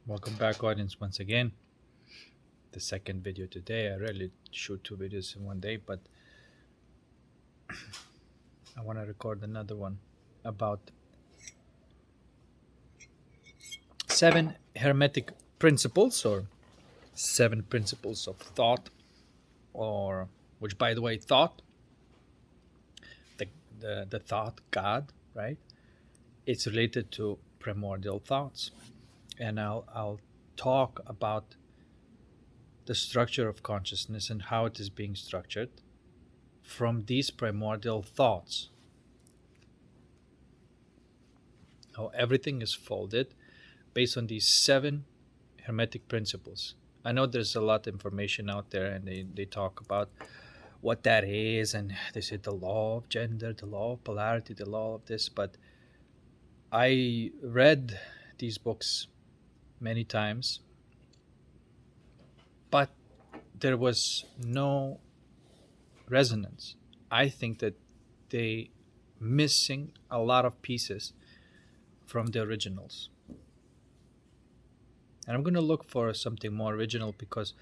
Welcome back, audience, once again. The second video today. I rarely shoot two videos in one day, but I want to record another one about seven Hermetic principles or seven principles of thought, or which, by the way, thought, the, the thought God, right? It's related to primordial thoughts. And I'll talk about the structure of consciousness and how it is being structured from these primordial thoughts. How everything is folded based on these seven Hermetic principles. I know there's a lot of information out there, and they talk about what that is, and they say the law of gender, the law of polarity, the law of this. But I read these books many times, but there was no resonance. I think that they missing a lot of pieces from the originals. And I'm going to look for something more original because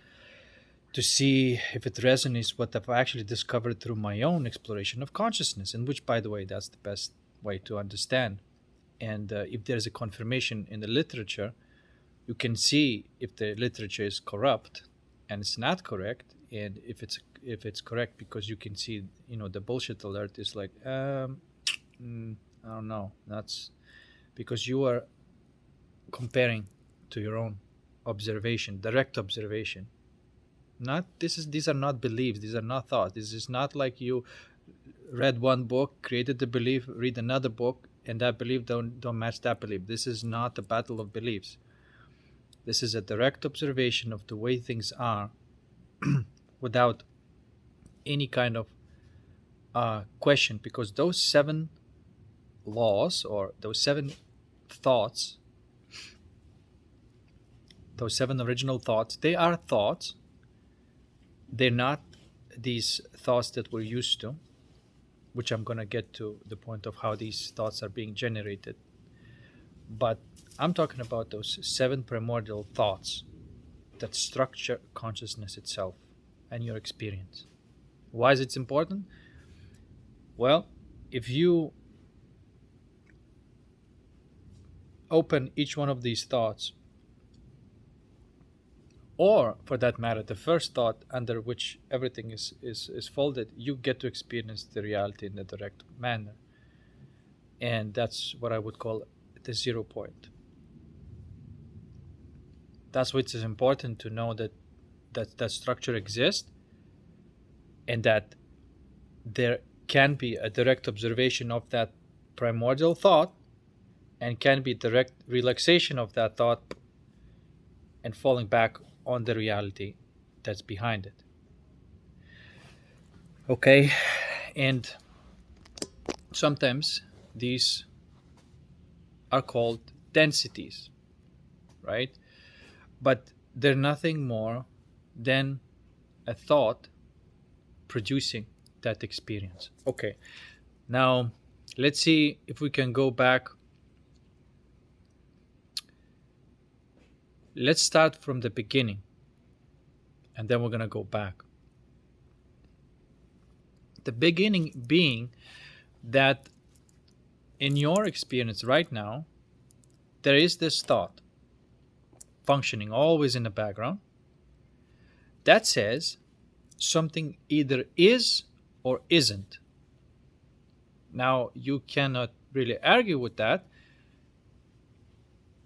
to see if it resonates what I've actually discovered through my own exploration of consciousness, and which, by the way, that's the best way to understand. And if there's a confirmation in the literature, you can see if the literature is corrupt and it's not correct, and if it's correct, because you can see, the bullshit alert is like, I don't know, that's because you are comparing to your own observation, direct observation. Not these are not beliefs, these are not thoughts. This is not like you read one book, created the belief, read another book, and that belief don't match that belief. This is not a battle of beliefs. This is a direct observation of the way things are without any kind of question, because those seven laws or those seven thoughts, those seven original thoughts, they are thoughts. They're not these thoughts that we're used to, which I'm going to get to the point of how these thoughts are being generated. But I'm talking about those seven primordial thoughts that structure consciousness itself and your experience. Why is it important? Well, if you open each one of these thoughts, or for that matter, the first thought under which everything is folded, you get to experience the reality in a direct manner. And that's what I would call the 0 point. That's why it's important to know that structure exists, and that there can be a direct observation of that primordial thought, and can be direct relaxation of that thought and falling back on the reality that's behind it. Okay, and sometimes these are called densities, right? But they're nothing more than a thought producing that experience. Okay, now let's see if we can go back. Let's start from the beginning, and then we're going to go back. The beginning being that in your experience right now, there is this thought functioning always in the background that says something either is or isn't. Now, you cannot really argue with that,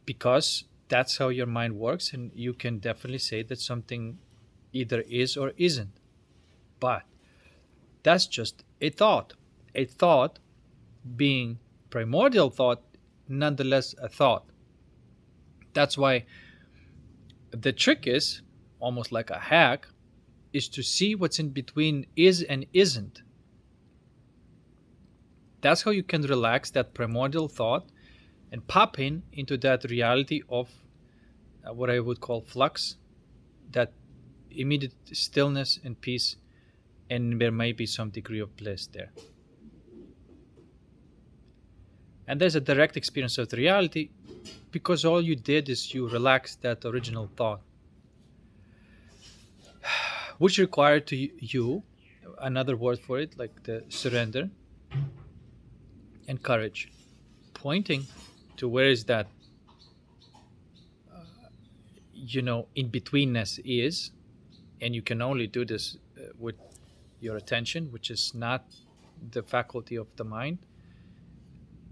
because that's how your mind works, and you can definitely say that something either is or isn't. But that's just a thought. A thought being primordial thought, nonetheless a thought. That's why the trick is, almost like a hack, is to see what's in between is and isn't. That's how you can relax that primordial thought and pop into that reality of what I would call flux, that immediate stillness and peace, and there may be some degree of bliss there. And there's a direct experience of the reality because all you did is you relaxed that original thought, which required to you another word for it, like the surrender and courage, pointing to where is that in betweenness is. And you can only do this with your attention, which is not the faculty of the mind.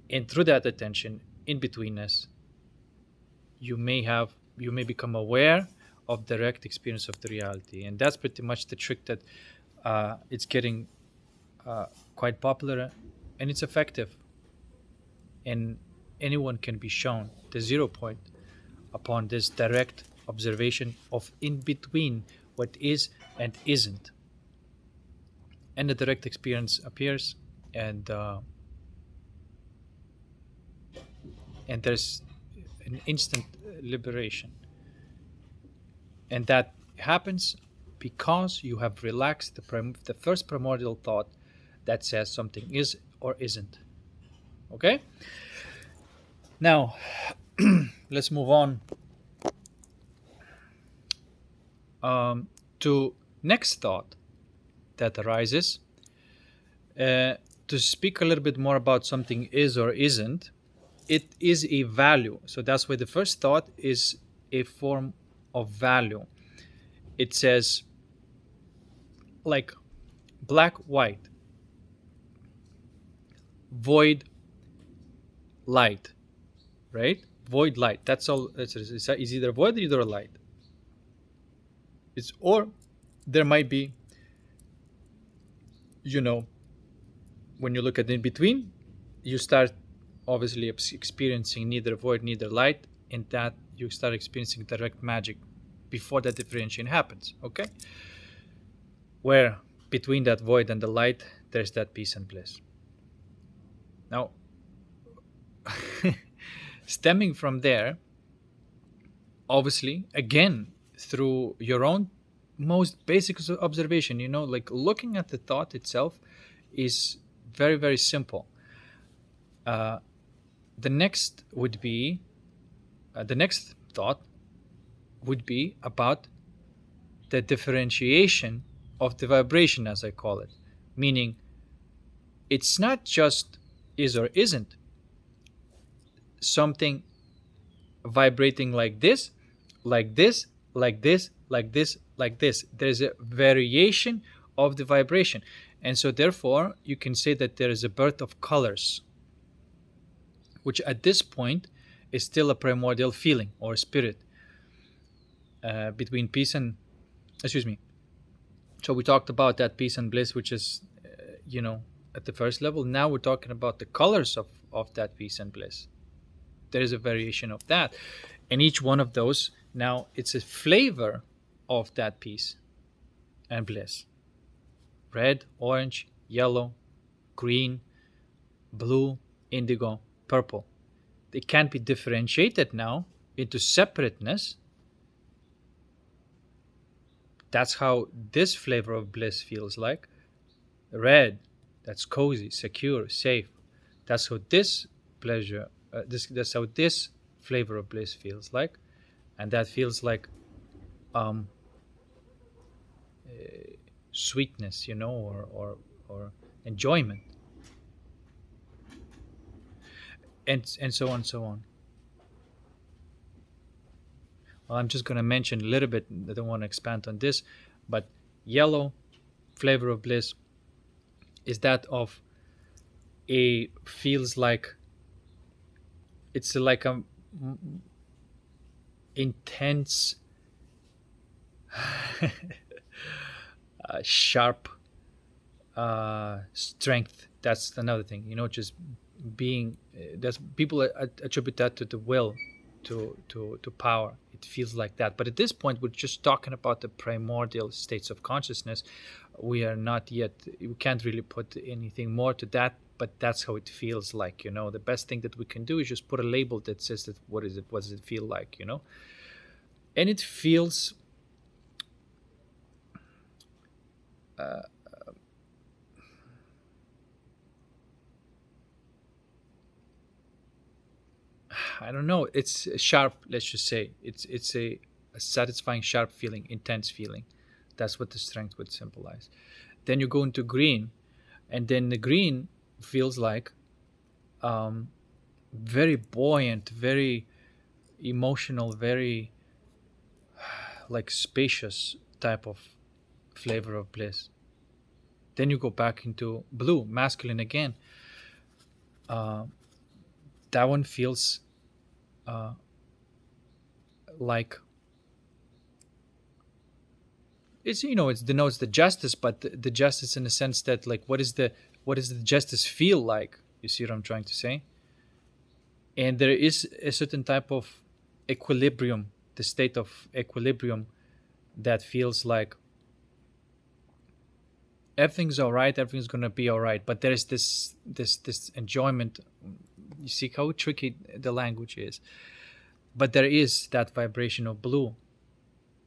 And through that attention, in betweenness, you may become aware of direct experience of the reality. And that's pretty much the trick that it's getting quite popular, and it's effective. And anyone can be shown the 0 point upon this direct observation of in between what is and isn't. And the direct experience appears, and there's an instant liberation. And that happens because you have relaxed the first primordial thought that says something is or isn't. Okay? Now, let's move on to next thought that arises. To speak a little bit more about something is or isn't, it is a value. So that's why the first thought is a form of value. It says, like, black, white, void, light, right? Void, light. That's all. It's either void or either light. Or there might be, when you look at in between, you start obviously experiencing neither void, neither light, and that you start experiencing direct magic before that differentiation happens, okay? Where between that void and the light, there's that peace and bliss. Now, stemming from there, obviously, again, through your own most basic observation, like looking at the thought itself is very, very simple. The next thought would be about the differentiation of the vibration, as I call it. Meaning, it's not just is or isn't something vibrating like this, like this, like this, like this, like this. There's a variation of the vibration. And so therefore, you can say that there is a birth of colors, which at this point is still a primordial feeling or spirit between peace and, excuse me. So we talked about that peace and bliss, which is, at the first level. Now we're talking about the colors of that peace and bliss. There is a variation of that. And each one of those, now it's a flavor of that peace and bliss. Red, orange, yellow, green, blue, indigo, purple. They can't be differentiated now into separateness. That's how this flavor of bliss feels like. Red, that's cozy, secure, safe. That's how this pleasure, that's how this flavor of bliss feels like. And that feels like sweetness, or enjoyment. And so on, so on. Well, I'm just going to mention a little bit. I don't want to expand on this, but yellow flavor of bliss is that of feels like it's like a intense, sharp strength. That's another thing, just being. That's people attribute that to the will, to power. It feels like that. But at this point, we're just talking about the primordial states of consciousness. We are not yet. We can't really put anything more to that. But that's how it feels like. The best thing that we can do is just put a label that says that what is it? What does it feel like? And it feels. I don't know, it's sharp, let's just say it's a satisfying, sharp feeling, intense feeling. That's what the strength would symbolize. Then you go into green, and then the green feels like um, very buoyant, very emotional, very like spacious type of flavor of bliss. Then you go back into blue, masculine again. Uh, that one feels uh, like it's, it denotes the justice, but the justice in the sense that, like, what does the justice feel like? You see what I'm trying to say? And there is a certain type of equilibrium, the state of equilibrium, that feels like everything's all right, everything's gonna be all right, but there's this enjoyment. You see how tricky the language is, but there is that vibration of blue,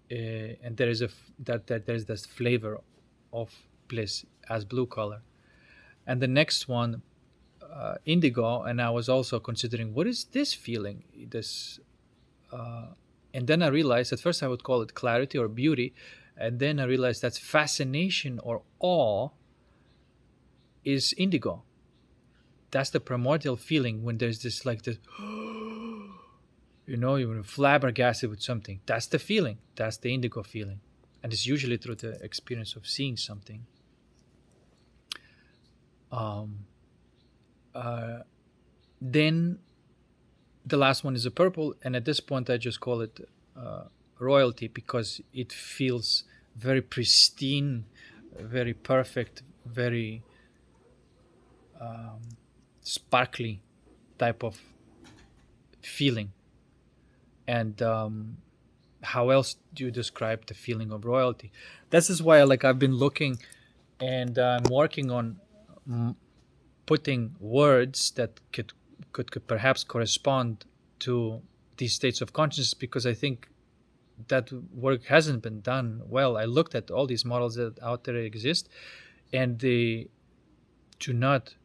and there is that there's this flavor of bliss as blue color. And the next one, indigo, and I was also considering what is this feeling, this and then I realized, at first I would call it clarity or beauty, and then I realized that's fascination or awe is indigo. That's the primordial feeling when there's this, like this, you're flabbergasted with something. That's the feeling. That's the indigo feeling. And it's usually through the experience of seeing something. Then the last one is a purple, and at this point I just call it royalty, because it feels very pristine, very perfect, very sparkly type of feeling. And how else do you describe the feeling of royalty? This is why, like, I've been looking, and I'm working on putting words that could perhaps correspond to these states of consciousness, because I think that work hasn't been done well. I looked at all these models that out there exist, and they do not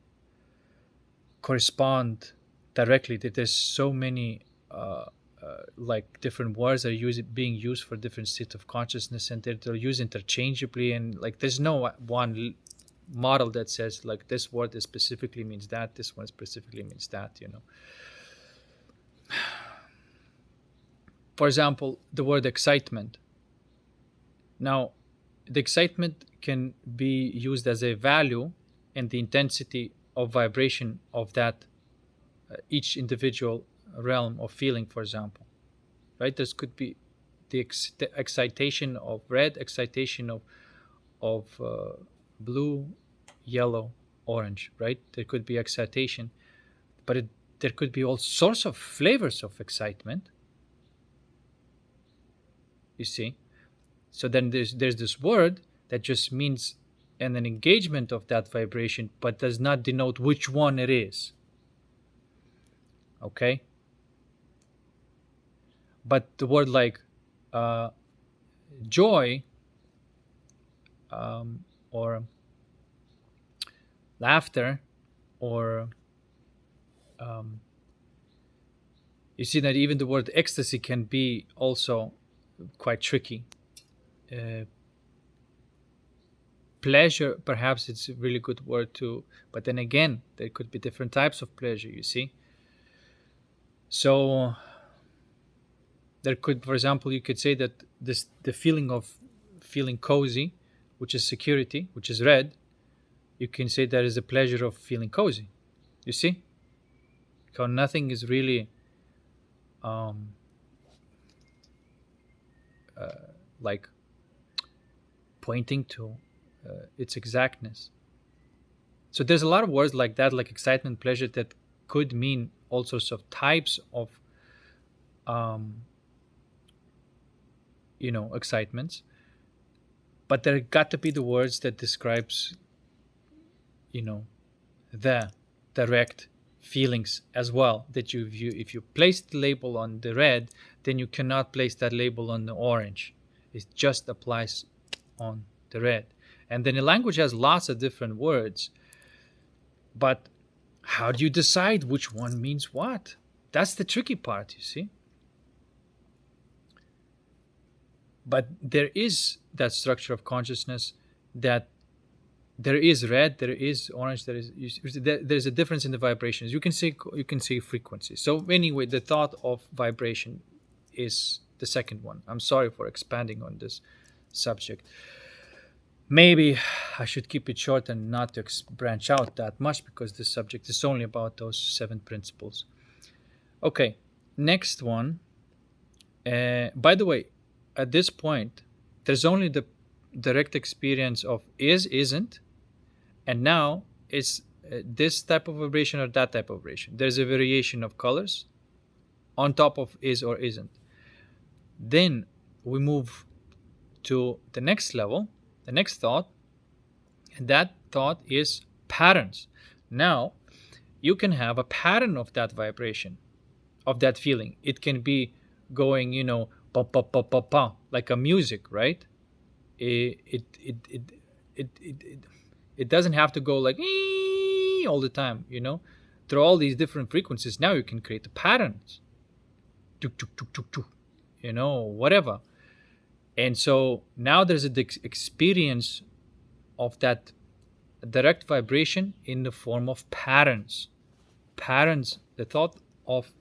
correspond directly. That there's so many like different words are being used for different states of consciousness, and they're used interchangeably, and like there's no one model that says, like, this word is specifically means that, this one specifically means that. For example, the word excitement. Now, the excitement can be used as a value and the intensity of vibration of that each individual realm of feeling, for example. Right? This could be the excitation of red, excitation of blue, yellow, orange, right? There could be excitation, but there could be all sorts of flavors of excitement. You see? So then there's this word that just means an engagement of that vibration, but does not denote which one it is. Okay? But the word like joy or laughter, or you see that even the word ecstasy can be also quite tricky. Pleasure, perhaps it's a really good word too, but then again, there could be different types of pleasure, you see. So there could, for example, you could say that the feeling of feeling cozy, which is security, which is red, you can say there is a pleasure of feeling cozy. You see? Because nothing is really like pointing to its exactness. So there's a lot of words like that, like excitement, pleasure, that could mean all sorts of types of excitements, but there got to be the words that describes the direct feelings as well, that if you place the label on the red, then you cannot place that label on the orange. It just applies on the red. And then the language has lots of different words, but how do you decide which one means what? That's the tricky part, you see. But there is that structure of consciousness, that there is red, there is orange, there's a difference in the vibrations. You can see frequencies. So anyway, the thought of vibration is the second one. I'm sorry for expanding on this subject. Maybe I should keep it short and not to branch out that much, because this subject is only about those 7 principles. Okay, next one. By the way, at this point, there's only the direct experience of is, isn't, and now it's this type of vibration or that type of vibration. There's a variation of colors on top of is or isn't. Then we move to the next level, the next thought, and that thought is patterns. Now, you can have a pattern of that vibration, of that feeling. It can be going, pa pa pa pa pa, like a music, right? It doesn't have to go like all the time, Through all these different frequencies, now you can create the patterns, tuk tuk tuk tuk tuk, whatever. And so now there's an experience of that direct vibration in the form of patterns. Patterns, the thought of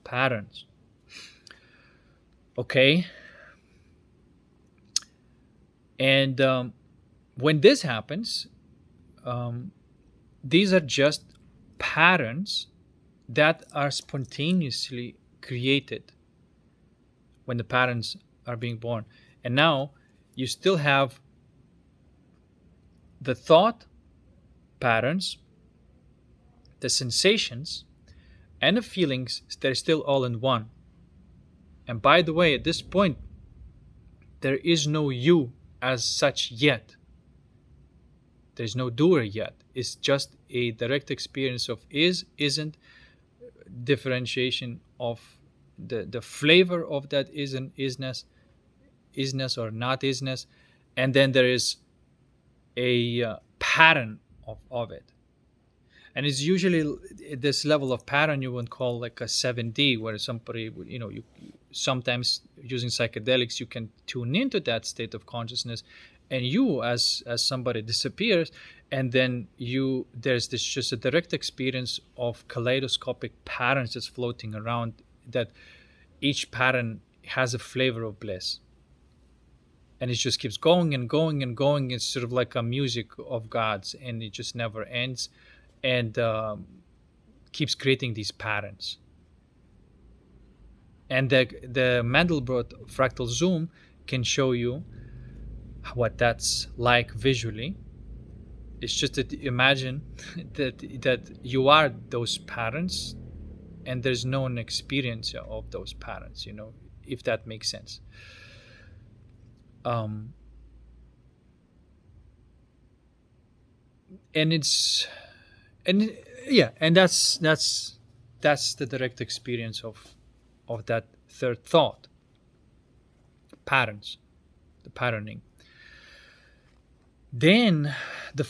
patterns. Okay. And when this happens, these are just patterns that are spontaneously created when the patterns are being born. And now you still have the thought patterns, the sensations, and the feelings. They're still all in one. And by the way, at this point, there is no you as such yet. There's no doer yet. It's just a direct experience of is, isn't, differentiation of the flavor of that is and isness or not isness, and then there is a pattern of it. And it's usually this level of pattern you would call like a 7D, where somebody, you sometimes using psychedelics, you can tune into that state of consciousness, and you as somebody disappears, and then there's this just a direct experience of kaleidoscopic patterns that's floating around, that each pattern has a flavor of bliss. And it just keeps going and going and going. It's sort of like a music of gods, and it just never ends, and keeps creating these patterns. And the Mandelbrot fractal zoom can show you what that's like visually. It's just that imagine that you are those patterns, and there's no one experience of those patterns, if that makes sense. And that's the direct experience of that third thought, patterns, the patterning. Then the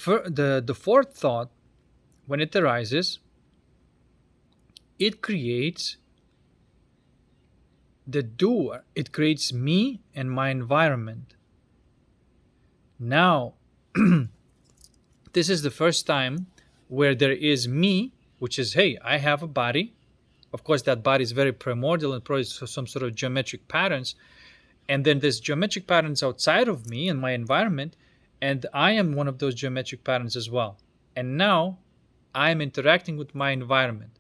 fourth thought, when it arises, it creates the doer. It creates me and my environment. Now, this is the first time where there is me, which is, hey, I have a body. Of course, that body is very primordial and probably some sort of geometric patterns. And then there's geometric patterns outside of me and my environment. And I am one of those geometric patterns as well. And now I'm interacting with my environment.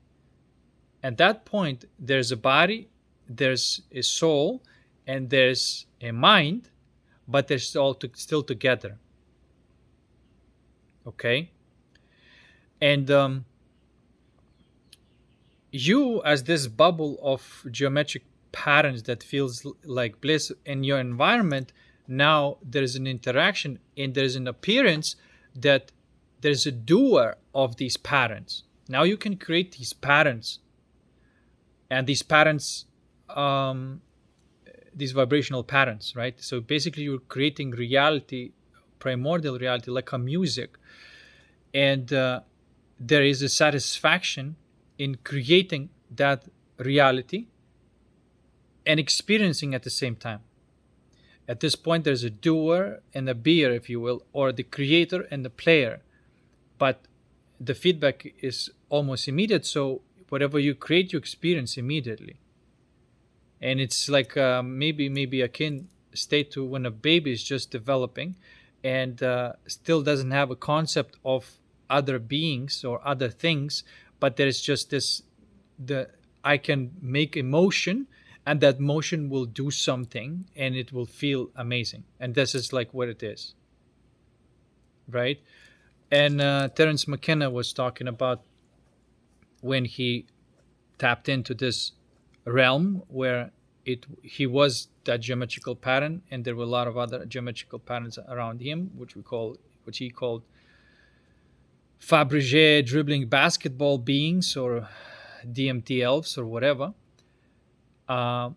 At that point, there's a body, there's a soul, and there's a mind, but they're still together. Okay? And you, as this bubble of geometric patterns that feels like bliss in your environment, now there's an interaction and there's an appearance that there's a doer of these patterns. Now you can create these patterns, and these patterns, these vibrational patterns, right? So basically you're creating reality, primordial reality, like a music. And there is a satisfaction in creating that reality and experiencing at the same time. At this point, there's a doer and a beer, if you will, or the creator and the player. But the feedback is almost immediate, so whatever you create, you experience immediately. And it's like maybe akin state to when a baby is just developing and still doesn't have a concept of other beings or other things, but there's just the I can make emotion, and that motion will do something and it will feel amazing, and this is like what it is, right? And Terence McKenna was talking about when he tapped into this realm where he was that geometrical pattern, and there were a lot of other geometrical patterns around him, which he called Fabergé dribbling basketball beings or DMT elves or whatever. And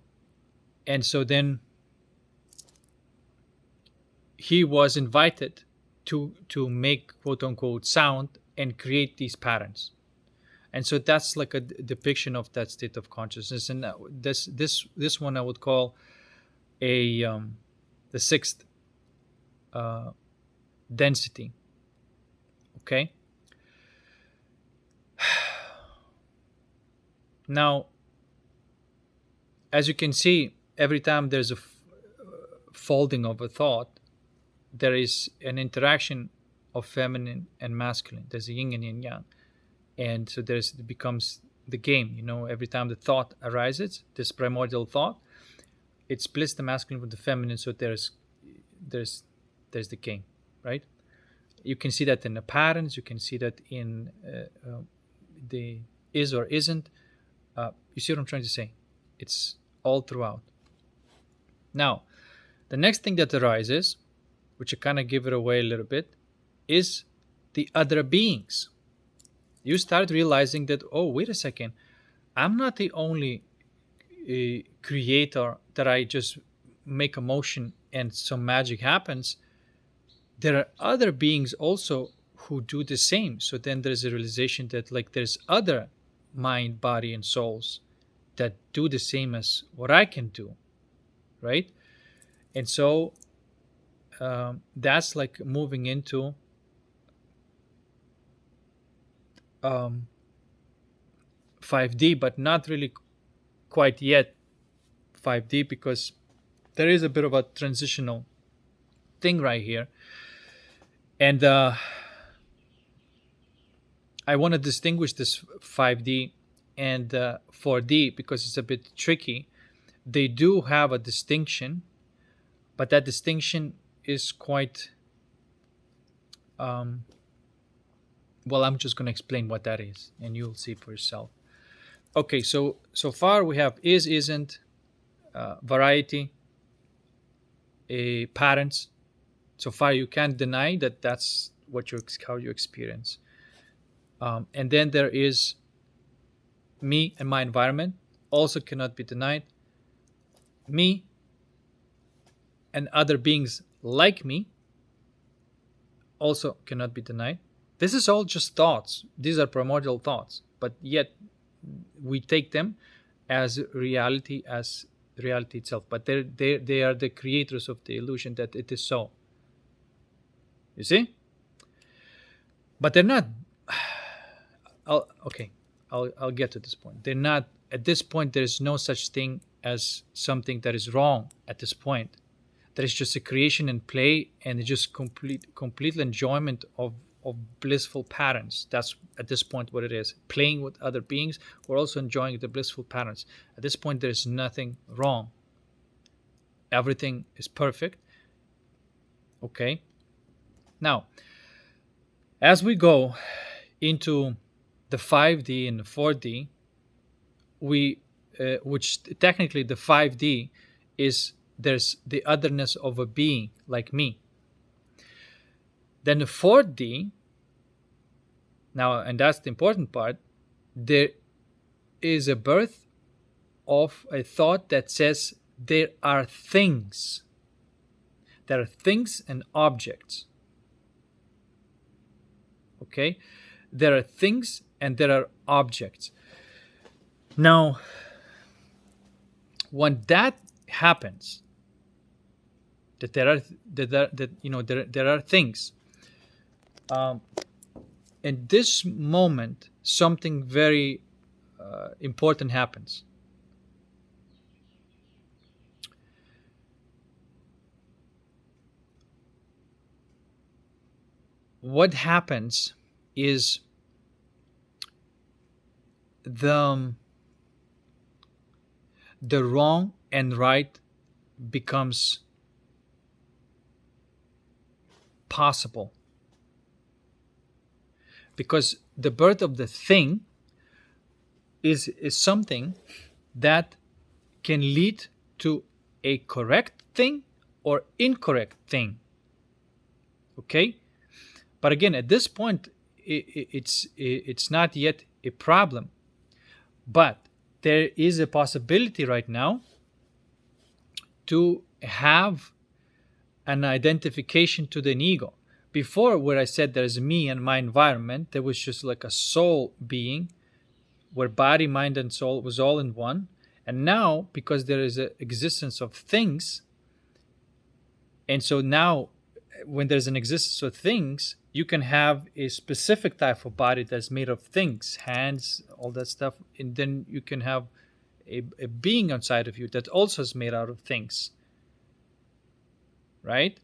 so then he was invited to make quote unquote sound and create these patterns. And so that's like a depiction of that state of consciousness. And this one I would call a the sixth density. Okay. Now, as you can see, every time there's a folding of a thought, there is an interaction of feminine and masculine. There's a yin and yang. And so it becomes the game. Every time the thought arises, this primordial thought, it splits the masculine from the feminine. So there's the game, right? You can see that in the patterns. You can see that in the is or isn't. You see what I'm trying to say? It's all throughout. Now, the next thing that arises, which I kind of give it away a little bit, is the other beings. You start realizing that, oh, wait a second, I'm not the only creator that I just make a motion and some magic happens. There are other beings also who do the same. So then there's a realization that like there's other mind, body, and souls that do the same as what I can do, right? And so that's like moving into 5D, but not really quite yet 5D, because there is a bit of a transitional thing right here. And I want to distinguish this 5D and 4D because it's a bit tricky. They do have a distinction, but that distinction is quite well, I'm just going to explain what that is and you'll see for yourself. Okay, so far we have is, isn't, variety, patterns. So far you can't deny that that's how you experience. And then there is me and my environment, also cannot be denied. Me and other beings like me also cannot be denied. This is all just thoughts. These are primordial thoughts, but yet we take them as reality itself. But they are the creators of the illusion that it is so. You see? But they're not. I'll get to this point. They're not. At this point, there is no such thing as something that is wrong. At this point, there is just a creation and play, and it's just complete enjoyment of blissful patterns. That's at this point what it is. Playing with other beings, we're also enjoying the blissful patterns. At this point, there is nothing wrong. Everything is perfect. Okay. Now, as we go into the 5D and the 4D, which technically the 5D is there's the otherness of a being like me. Then the 4D, now, and that's the important part, there is a birth of a thought that says there are things. There are things and objects. Okay? There are things and there are objects. Now, when that happens, that there are things, in this moment something very important happens. What happens is the wrong and right becomes possible, because the birth of the thing is something that can lead to a correct thing or incorrect thing. Okay, but again, at this point, it's not yet a problem, but there is a possibility right now to have an identification to the ego. Before, where I said there's me and my environment, there was just like a soul being where body, mind, and soul was all in one. And now, because there is an existence of things, and so now when there's an existence of things, you can have a specific type of body that's made of things, hands, all that stuff, and then you can have a being outside of you that also is made out of things, right?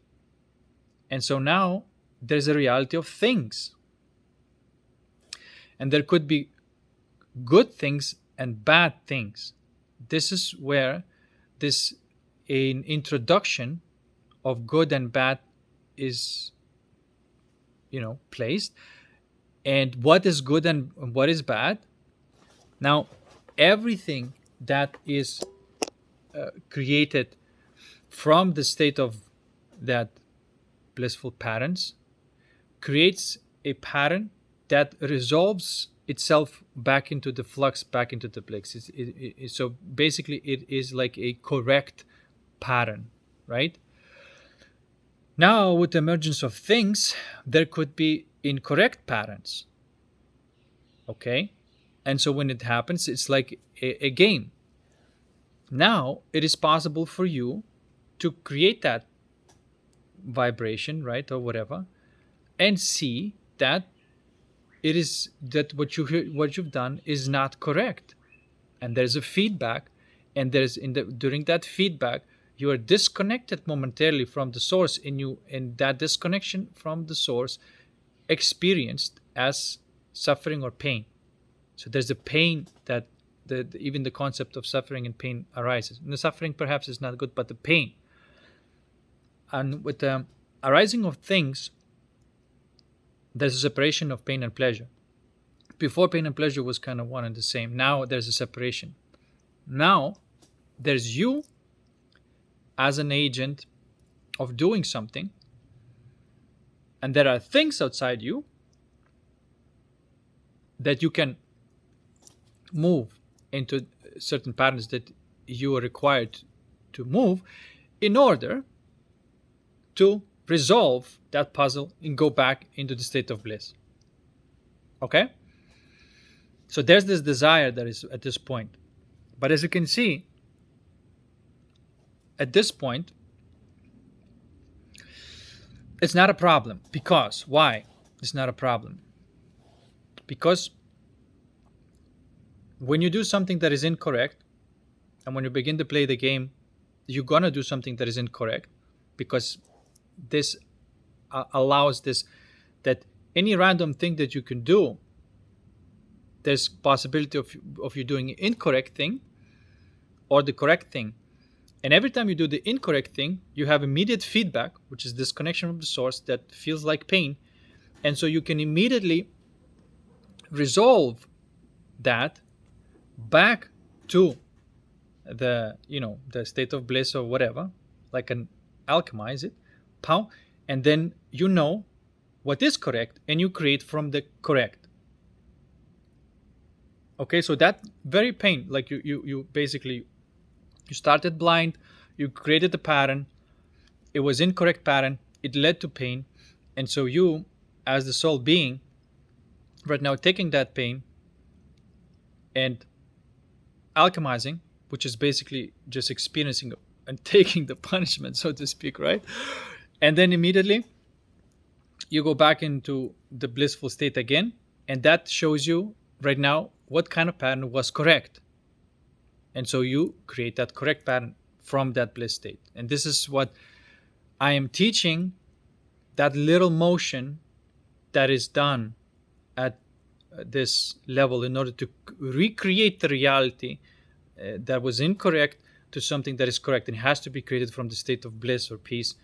And so now there's a reality of things, and there could be good things and bad things. This is where this an introduction of good and bad is placed, and what is good and what is bad. Now, everything that is created from the state of that blissful patterns creates a pattern that resolves itself back into the flux, back into the bliss. So basically it is like a correct pattern, right? Now, with the emergence of things, there could be incorrect patterns. Okay? And so when it happens, it's like a game. Now, it is possible for you to create that vibration, right, or whatever, and see that it is that what you've done is not correct. And there's a feedback, and during that feedback, you are disconnected momentarily from the source, and that disconnection from the source experienced as suffering or pain. So there's a pain that even the concept of suffering and pain arises. And the suffering perhaps is not good, but the pain. And with the arising of things, there's a separation of pain and pleasure. Before, pain and pleasure was kind of one and the same. Now there's a separation. Now there's you as an agent of doing something, and there are things outside you that you can move into certain patterns that you are required to move in order to resolve that puzzle and go back into the state of bliss. Okay? So there's this desire that is at this point. But as you can see, at this point, it's not a problem. Because, why? It's not a problem. Because when you do something that is incorrect, and when you begin to play the game, you're going to do something that is incorrect, because this allows this, that any random thing that you can do, there's possibility of you doing an incorrect thing or the correct thing. And every time you do the incorrect thing, you have immediate feedback, which is disconnection from the source that feels like pain. And so you can immediately resolve that back to the state of bliss or whatever, like an alchemize it, pow, and then you know what is correct and you create from the correct. Okay, so that very pain, like you basically, you started blind, you created a pattern, it was incorrect pattern, it led to pain, and so you, as the soul being, right now taking that pain and alchemizing which is basically just experiencing and taking the punishment, so to speak, right? And then immediately you go back into the blissful state again, and that shows you right now what kind of pattern was correct. And so you create that correct pattern from that bliss state. And this is what I am teaching, that little motion that is done at this level in order to recreate the reality that was incorrect to something that is correct. And it has to be created from the state of bliss or peace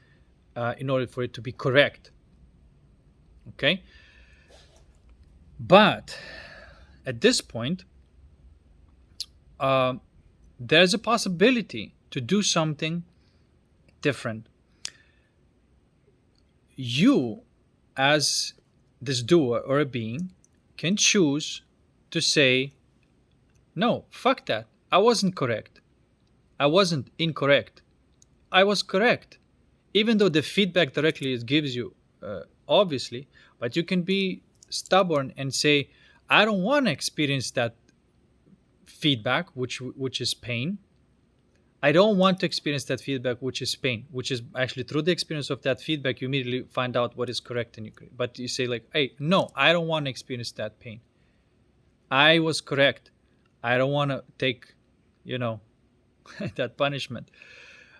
in order for it to be correct. Okay? But at this point, there's a possibility to do something different. You, as this doer or a being, can choose to say, no, fuck that. I wasn't correct. I wasn't incorrect. I was correct. Even though the feedback directly it gives you, obviously, but you can be stubborn and say, I don't want to experience that feedback, which is pain. I don't want to experience that feedback, which is pain, which is actually through the experience of that feedback, you immediately find out what is correct. But you say like, hey, no, I don't want to experience that pain. I was correct. I don't want to take, that punishment.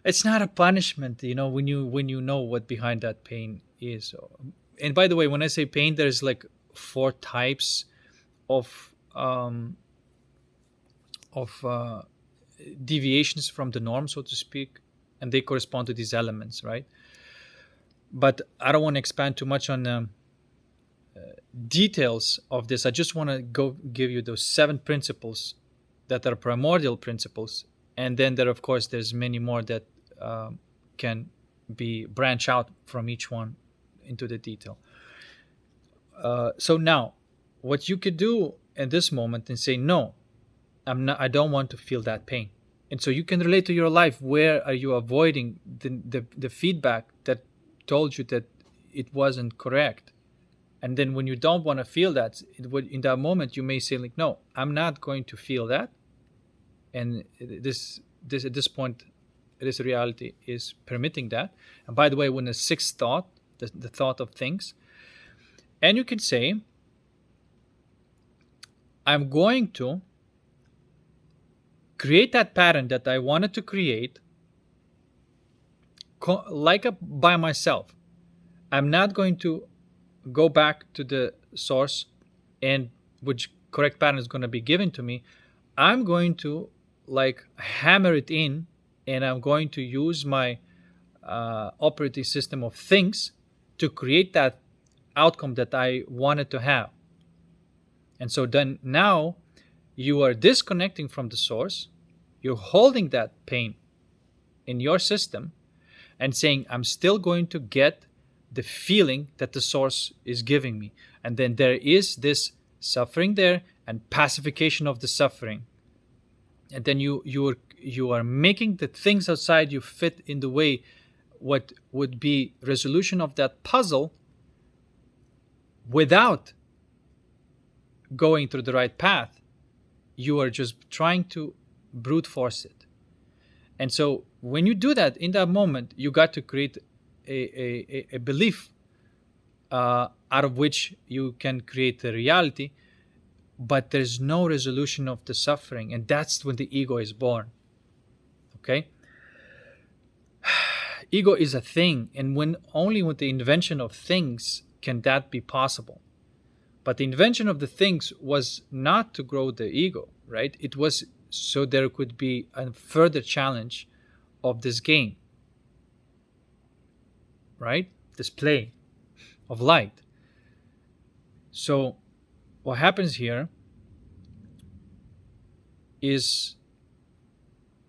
It's not a punishment, when you know what behind that pain is. And by the way, when I say pain, there's like 4 types of deviations from the norm, so to speak, and they correspond to these elements, right? But I don't want to expand too much on details of this. I just want to go give you those 7 principles that are primordial principles, and then of course there's many more that can be branch out from each one into the detail. So now, what you could do in this moment and say, no, I don't want to feel that pain. And so you can relate to your life. Where are you avoiding the feedback that told you that it wasn't correct? And then when you don't want to feel that, in that moment, you may say like, no, I'm not going to feel that. And this at this point, this reality is permitting that. And by the way, when the 6th thought, the thought of things, and you can say, I'm going to create that pattern that I wanted to create by myself. I'm not going to go back to the source and which correct pattern is going to be given to me. I'm going to hammer it in, and I'm going to use my operating system of things to create that outcome that I wanted to have. And so then now you are disconnecting from the source. You're holding that pain in your system and saying, I'm still going to get the feeling that the source is giving me. And then there is this suffering there and pacification of the suffering. And then you are making the things outside you fit in the way what would be resolution of that puzzle without going through the right path. You are just trying to brute force it. And so when you do that, in that moment, you got to create a belief out of which you can create a reality, but there's no resolution of the suffering. And that's when the ego is born. Okay? Ego is a thing, and only with the invention of things can that be possible. But the invention of the things was not to grow the ego, right? It was so there could be a further challenge of this game, right? This play of light. So what happens here is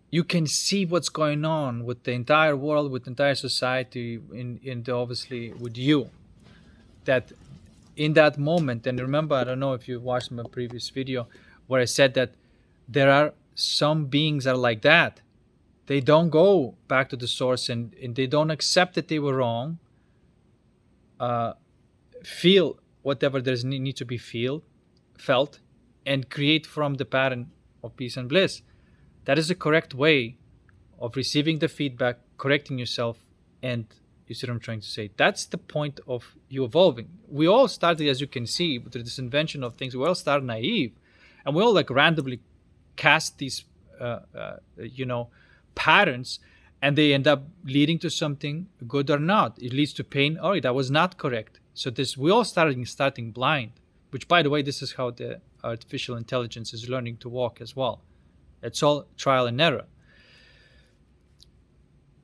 you can see what's going on with the entire world, with the entire society, obviously with you. That in that moment, and remember, I don't know if you watched my previous video where I said that there are some beings that are like that. They don't go back to the source and they don't accept that they were wrong. Feel whatever there's need to be felt, and create from the pattern of peace and bliss. That is the correct way of receiving the feedback, correcting yourself, and you see what I'm trying to say. That's the point of you evolving. We all started, as you can see, with this invention of things. We all start naive, and we all like randomly cast these, patterns, and they end up leading to something good or not. It leads to pain. Oh, that was not correct. So we all starting blind. Which, by the way, this is how the artificial intelligence is learning to walk as well. It's all trial and error.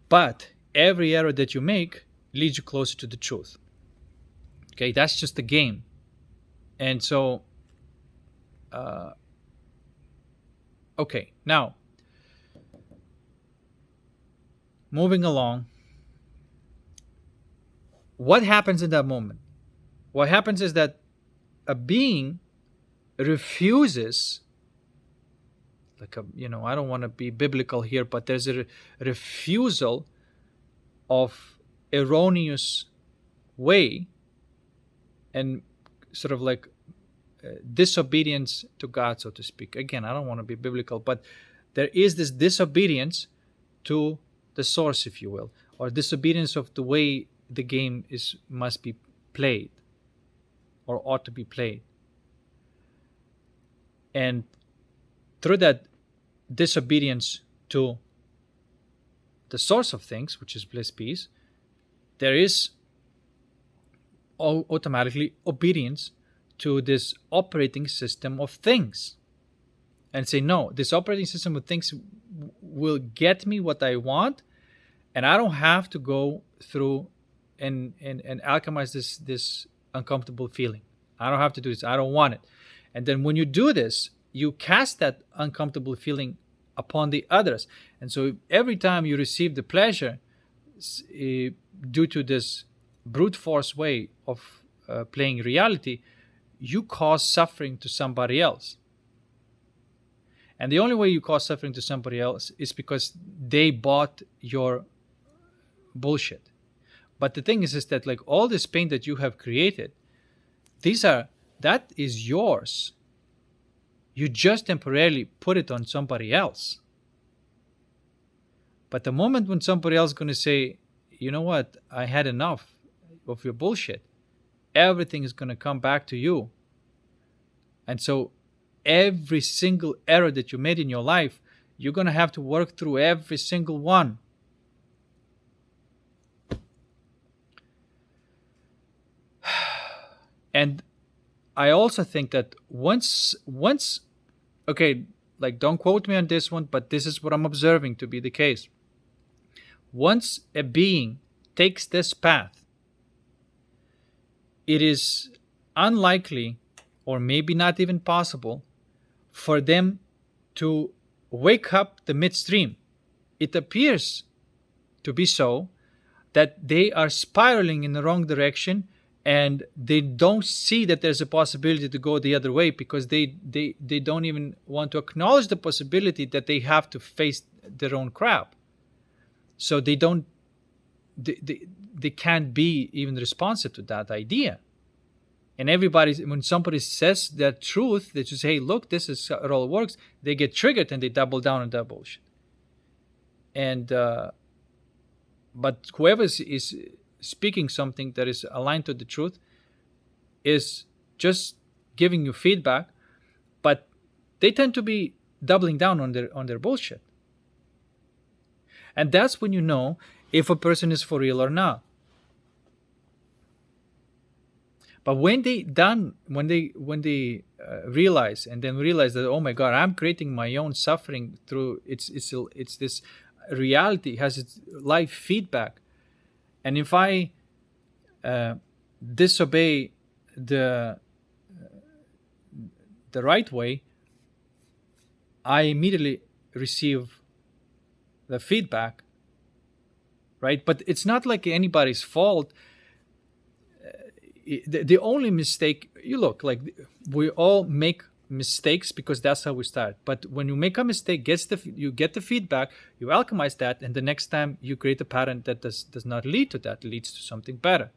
But every error that you make leads you closer to the truth. Okay, that's just the game. And so, okay, now, moving along, what happens in that moment? What happens is that a being refuses, I don't want to be biblical here, but there's a refusal of erroneous way and sort of like disobedience to God, so to speak. Again, I don't want to be biblical, but there is this disobedience to the source, if you will, or disobedience of the way the game must be played or ought to be played. And through that disobedience to the source of things, which is bliss, peace, there is automatically obedience to this operating system of things. And say, no, this operating system of things will get me what I want, and I don't have to go through and alchemize this uncomfortable feeling. I don't have to do this. I don't want it. And then when you do this, you cast that uncomfortable feeling upon the others. And so every time you receive the pleasure due to this brute force way of playing reality, you cause suffering to somebody else. And the only way you cause suffering to somebody else is because they bought your bullshit. But the thing is that like all this pain that you have created, that is yours. You just temporarily put it on somebody else. But the moment when somebody else is going to say, you know what, I had enough of your bullshit, everything is going to come back to you. And so every single error that you made in your life, you're going to have to work through every single one. And I also think that once, okay, like don't quote me on this one, but this is what I'm observing to be the case. Once a being takes this path, it is unlikely, or maybe not even possible, for them to wake up the midstream. It appears to be so that they are spiraling in the wrong direction, and they don't see that there's a possibility to go the other way because they don't even want to acknowledge the possibility that they have to face their own crap. So they can't be even responsive to that idea. And when somebody says that truth, they just say, hey, look, this is how it all works, they get triggered and they double down on that bullshit. And but whoever is speaking something that is aligned to the truth is just giving you feedback, but they tend to be doubling down on their bullshit. And that's when you know if a person is for real or not. But when they realize that, oh my God, I'm creating my own suffering through it's this reality has its life feedback, and if I disobey the right way, I immediately receive the feedback, right? But it's not like anybody's fault. The only mistake, we all make mistakes because that's how we start. But when you make a mistake, you get the feedback, you alchemize that, and the next time you create a pattern that does not lead to that, leads to something better.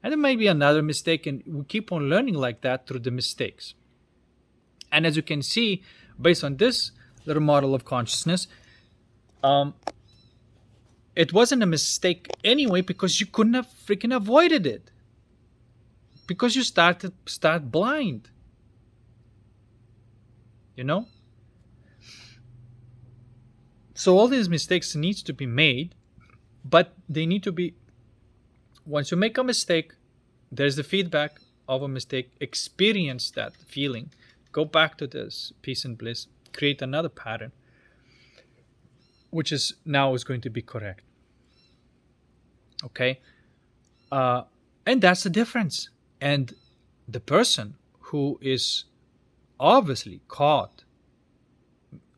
And there may be another mistake, and we keep on learning like that through the mistakes. And as you can see, based on this little model of consciousness, um, it wasn't a mistake anyway because you couldn't have freaking avoided it. Because you start blind. You know? So all these mistakes needs to be made, but they need to be, once you make a mistake, there's the feedback of a mistake, experience that feeling, go back to this peace and bliss, create another pattern, which is now is going to be correct. Okay? And that's the difference. And the person who is obviously caught,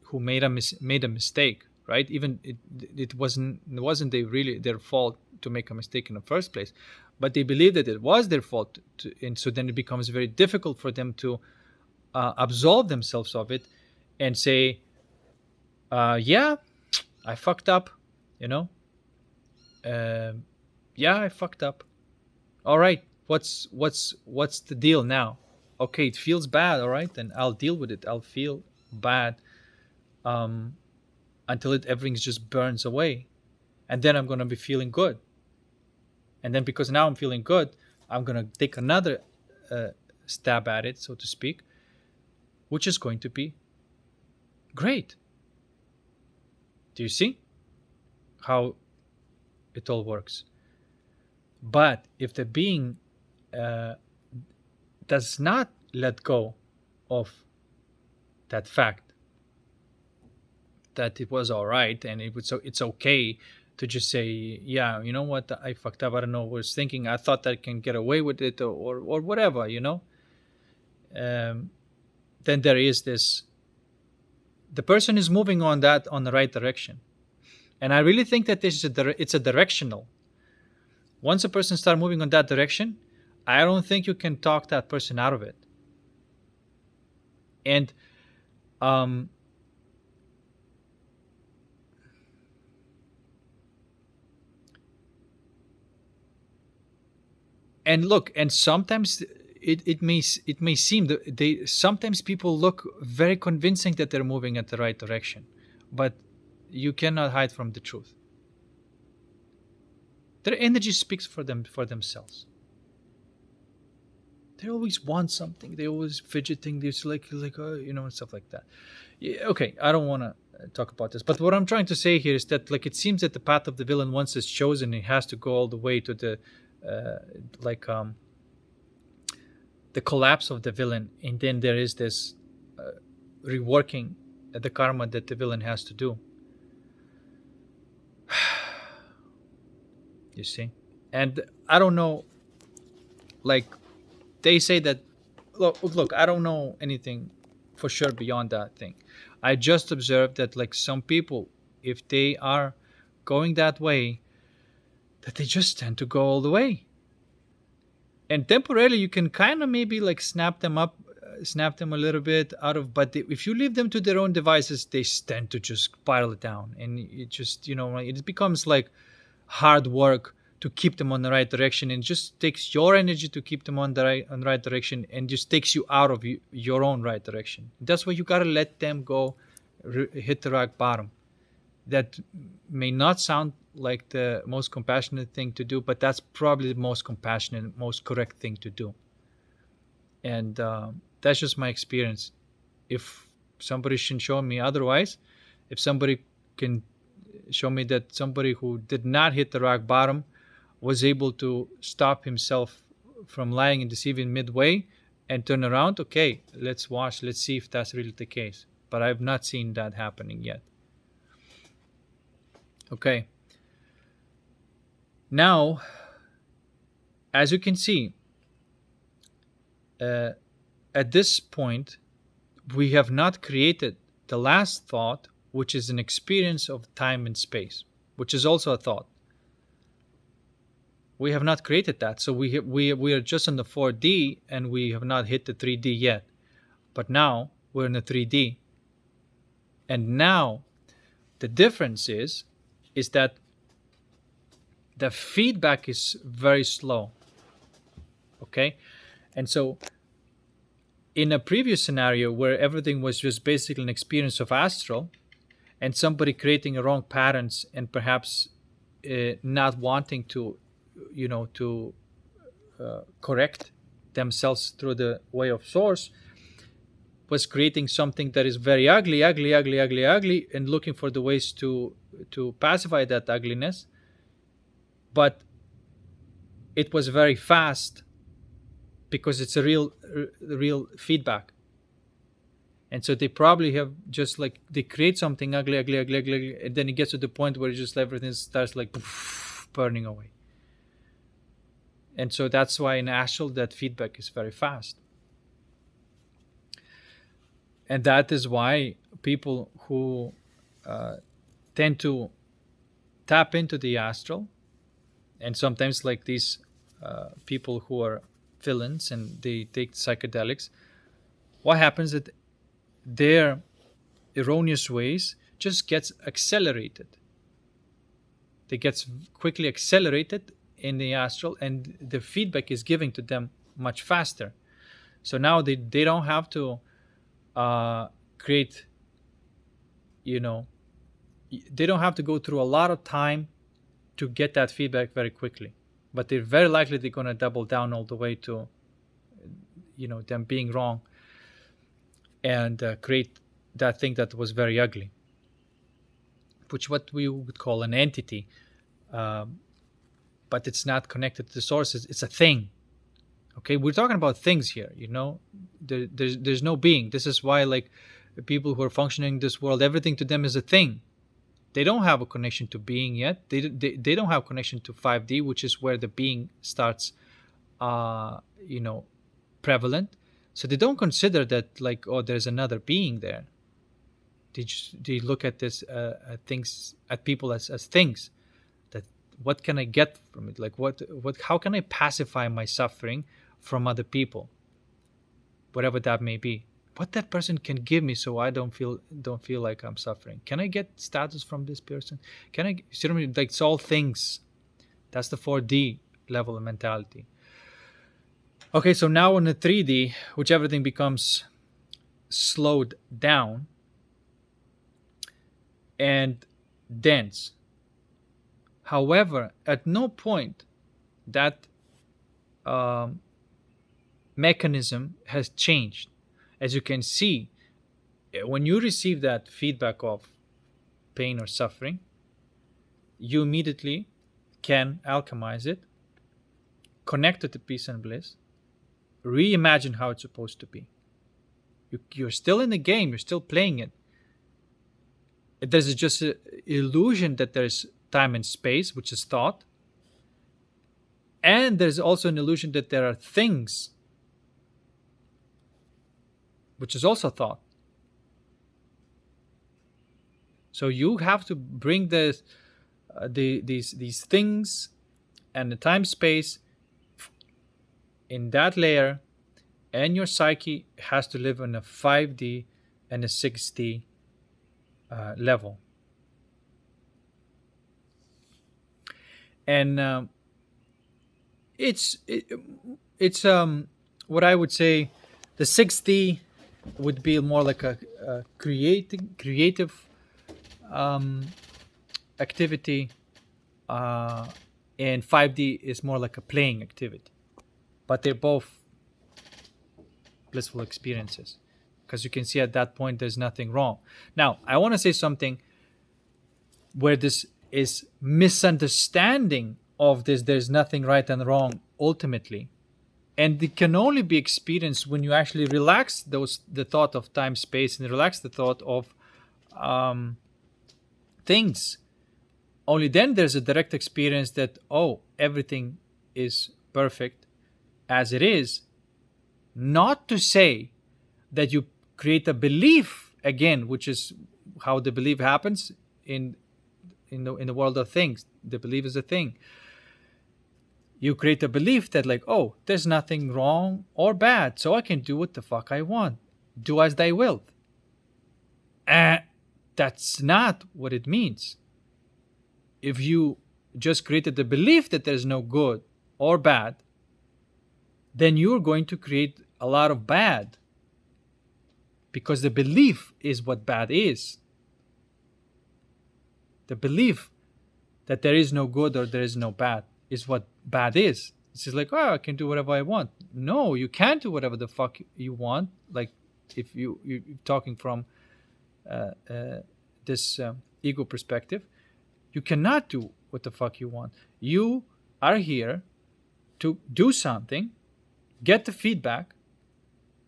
who made a mistake, right? Even it wasn't really their fault to make a mistake in the first place, but they believe that it was their fault, and so then it becomes very difficult for them to absolve themselves of it and say, "Yeah, I fucked up," you know. Yeah, I fucked up. All right, what's the deal now? Okay, it feels bad. All right, then I'll deal with it. I'll feel bad until everything just burns away, and then I'm gonna be feeling good. And then because now I'm feeling good, I'm gonna take another stab at it, so to speak, which is going to be great. Do you see how it all works? But if the being does not let go of that fact that it was all right, and it's okay to just say, yeah, you know what, I fucked up. I don't know what I was thinking. I thought I can get away with it, or whatever, you know. Then there is this. The person is moving on the right direction, and I really think that it's a directional. Once a person starts moving on that direction, I don't think you can talk that person out of it. And look, and sometimes it may seem that sometimes people look very convincing that they're moving at the right direction, but you cannot hide from the truth. Their energy speaks for themselves. They always want something. They always fidgeting. There's like you know, and stuff like that. Yeah, okay, I don't want to talk about this, but what I'm trying to say here is that, like, it seems that the path of the villain, once it's chosen, it has to go all the way to the the collapse of the villain, and then there is this reworking the karma that the villain has to do. You see? And I don't know, like, they say that, look, I don't know anything for sure beyond that thing. I just observed that, like, some people, if they are going that way, that they just tend to go all the way. And temporarily you can kind of maybe like snap them a little bit out of, but if you leave them to their own devices, they tend to just spiral it down, and it just, you know, it becomes like hard work to keep them on the right direction, and just takes your energy to keep them on the right direction, and just takes you out of your own right direction. That's why you got to let them go, hit the rock bottom. That may not sound like the most compassionate thing to do, but that's probably the most compassionate, most correct thing to do. And that's just my experience. If somebody can show me otherwise, if somebody can show me that somebody who did not hit the rock bottom was able to stop himself from lying and deceiving midway and turn around, okay, let's see if that's really the case. But I've not seen that happening yet. Okay. Now, as you can see, at this point, we have not created the last thought, which is an experience of time and space, which is also a thought. We have not created that. So we are just in the 4D, and we have not hit the 3D yet. But now we're in the 3D. And now the difference is that the feedback is very slow. Okay? And so in a previous scenario where everything was just basically an experience of astral, and somebody creating wrong patterns and perhaps not wanting to, to correct themselves through the way of source, was creating something that is very ugly, ugly, ugly, ugly, ugly, and looking for the ways to pacify that ugliness. But it was very fast because it's a real feedback. And so they probably have just like, they create something ugly, ugly, ugly, ugly, ugly, and then it gets to the point where just everything starts like burning away. And so that's why in astral that feedback is very fast. And that is why people who tend to tap into the astral, and sometimes like these people who are villains and they take psychedelics, what happens is that their erroneous ways just gets accelerated. They get quickly accelerated in the astral, and the feedback is given to them much faster. So now they don't have to create, they don't have to go through a lot of time to get that feedback very quickly. But they're very likely they're going to double down all the way to, them being wrong, and create that thing that was very ugly, which what we would call an entity, but it's not connected to the sources. It's a thing. Okay, we're talking about things here. There's no being. This is why, like, people who are functioning in this world, everything to them is a thing. They don't have a connection to being yet. They don't have connection to 5D, which is where the being starts, prevalent. So they don't consider that like, oh, there's another being there. They look at this at people as things. That what can I get from it? Like how can I pacify my suffering from other people, whatever that may be? What that person can give me so I don't feel like I'm suffering. Can I get status from this person? Can I? See what I mean? Like, it's all things. That's the 4D level of mentality. Okay, so now in the 3D, which everything becomes slowed down and dense. However, at no point that mechanism has changed. As you can see, when you receive that feedback of pain or suffering, you immediately can alchemize it, connect it to peace and bliss, reimagine how it's supposed to be. You're still in the game, you're still playing it. There's just an illusion that there's time and space, which is thought. And there's also an illusion that there are things, which is also thought. So you have to bring these things and the time space in that layer, and your psyche has to live on a 5D and a 6D level. And it's what I would say, the 6D would be more like a creative activity, and 5D is more like a playing activity. But they're both blissful experiences, because you can see at that point there's nothing wrong. Now, I want to say something where this is misunderstanding of this. There's nothing right and wrong ultimately. And it can only be experienced when you actually relax the thought of time, space, and relax the thought of things. Only then there's a direct experience that, oh, everything is perfect as it is. Not to say that you create a belief again, which is how the belief happens in the world of things. The belief is a thing. You create a belief that, like, oh, there's nothing wrong or bad, so I can do what the fuck I want. Do as thy wilt. That's not what it means. If you just created the belief that there's no good or bad, then you're going to create a lot of bad because the belief is what bad is. The belief that there is no good or there is no bad is what bad is. It's just like, oh, I can do whatever I want. No, you can't do whatever the fuck you want. Like, if you're talking from this ego perspective, you cannot do what the fuck you want. You are here to do something, get the feedback,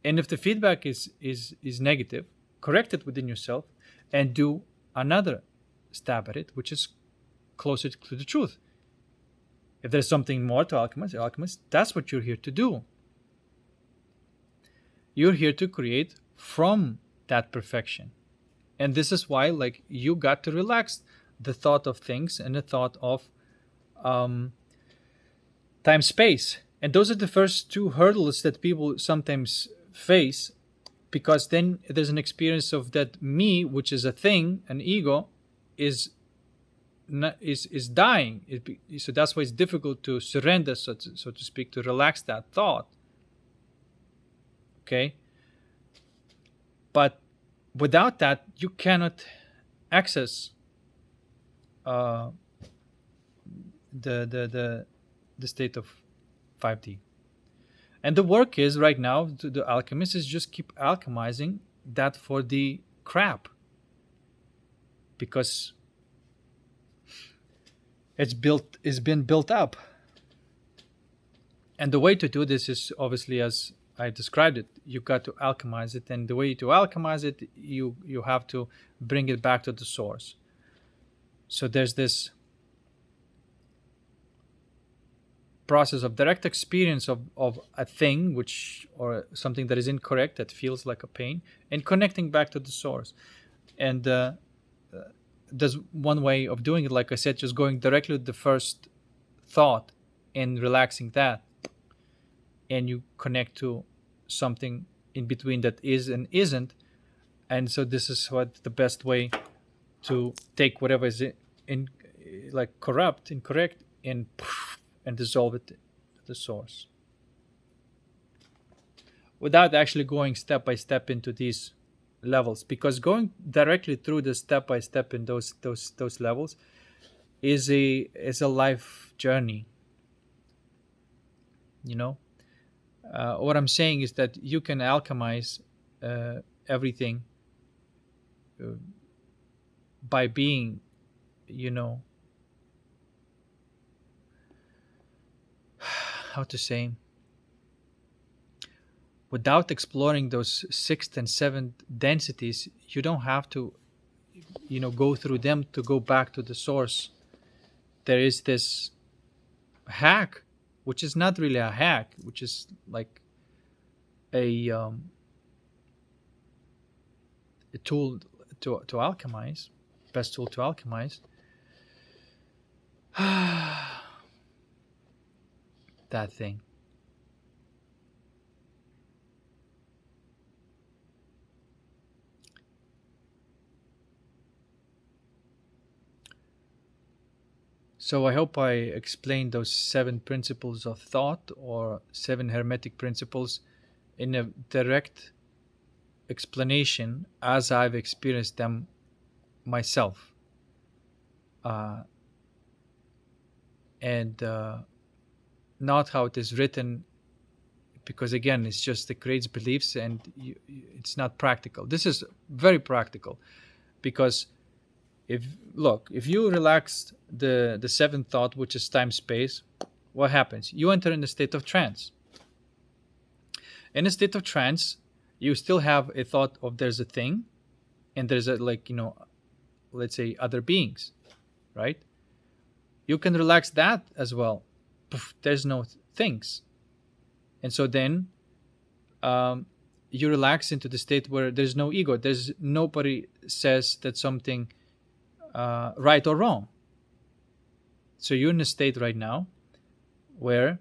and if the feedback is negative, correct it within yourself and do another stab at it, which is closer to the truth. If there's something more to alchemist, that's what you're here to do. You're here to create from that perfection. And this is why, like, you got to relax the thought of things and the thought of time space. And those are the first two hurdles that people sometimes face, because then there's an experience of that me, which is a thing, an ego, is dying. So that's why it's difficult to surrender, so to speak, to relax that thought. Okay? But without that, you cannot access the state of 5D. And the work is right now to the alchemist is just keep alchemizing that for the crap, because it's been built up. And the way to do this is obviously as I described it. You got to alchemize it, and the way to alchemize it, you have to bring it back to the source. So there's this process of direct experience of a thing or something that is incorrect, that feels like a pain, and connecting back to the source. And there's one way of doing it, like I said, just going directly to the first thought and relaxing that, and you connect to something in between that is and isn't. And so this is what the best way to take whatever is in like corrupt, incorrect, and dissolve it at the source, without actually going step by step into these levels, because going directly through the step by step in those levels is a life journey. You know, what I'm saying is that you can alchemize everything by being, you know, how to say, without exploring those sixth and seventh densities, you don't have to, you know, go through them to go back to the source. There is this hack, which is not really a hack, which is like a tool to alchemize, best tool to alchemize. That thing. So I hope I explained those 7 principles of thought, or 7 Hermetic principles, in a direct explanation as I've experienced them myself. And not how it is written, because again, it's just it creates beliefs, and it's not practical. This is very practical, because if you relax the 7th thought, which is time space, what happens? You enter in a state of trance. In a state of trance, you still have a thought of there's a thing, and there's a, like, you know, let's say other beings, right? You can relax that as well. Poof, there's no things. And so then you relax into the state where there's no ego. There's nobody says that something right or wrong. So you're in a state right now where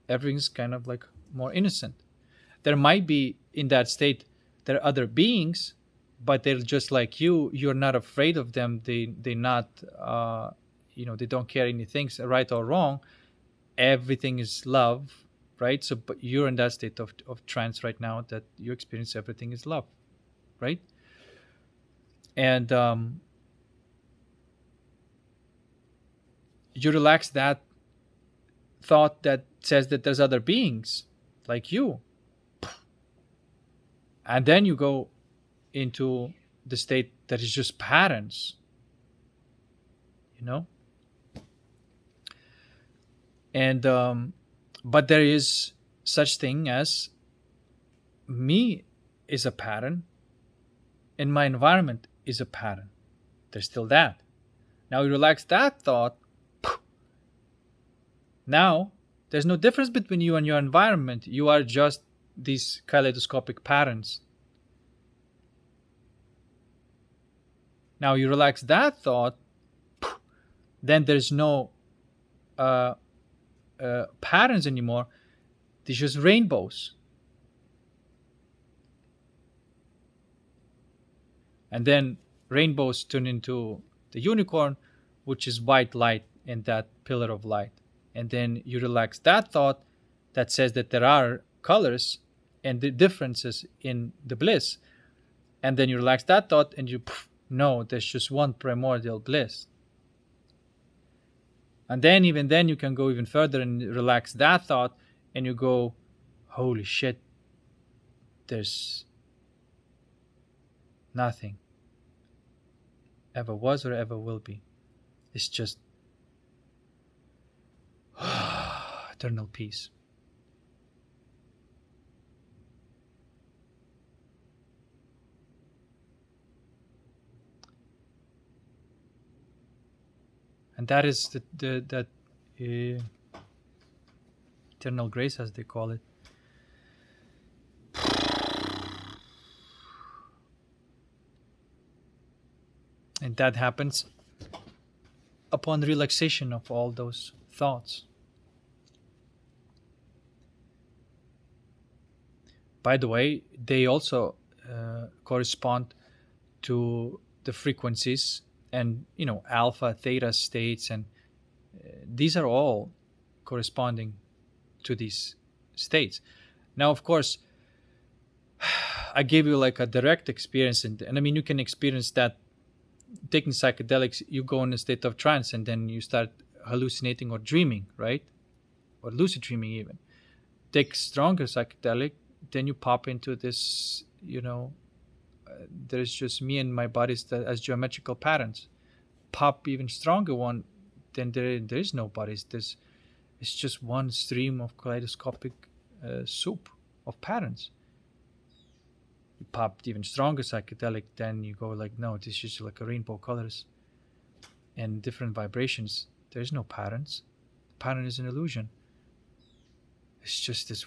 everything's kind of like more innocent. There might be in that state there are other beings, but they're just like you. You're not afraid of them. They're not they don't care anything right or wrong. Everything is love, right? So but you're in that state of trance right now, that you experience everything is love. right? And you relax that thought that says that there's other beings like you, and then you go into the state that is just patterns, you know. And but there is such thing as me is a pattern, and my environment is a pattern. There's still that. Now you relax that thought. Now there's no difference between you and your environment. You are just these kaleidoscopic patterns. Now you relax that thought, then there's no patterns anymore. There's just rainbows. And then rainbows turn into the unicorn, which is white light and that pillar of light. And then you relax that thought that says that there are colors and the differences in the bliss. And then you relax that thought and you, no, there's just one primordial bliss. And then, even then, you can go even further and relax that thought and you go, holy shit, there's nothing ever was or ever will be. It's just eternal peace. And that is that eternal grace, as they call it. And that happens upon relaxation of all those thoughts. By the way, they also correspond to the frequencies and, alpha, theta states, and these are all corresponding to these states. Now, of course, I gave you like a direct experience, and I mean, you can experience that taking psychedelics. You go in a state of trance and then you start hallucinating or dreaming, right? Or lucid dreaming even. Take stronger psychedelic, then you pop into this, there's just me and my body as geometrical patterns. Pop even stronger one, then there is no bodies. It's just one stream of kaleidoscopic soup of patterns. You pop even stronger psychedelic, then you go like, no, this is just like a rainbow colors and different vibrations. There's no patterns. The pattern is an illusion. It's just this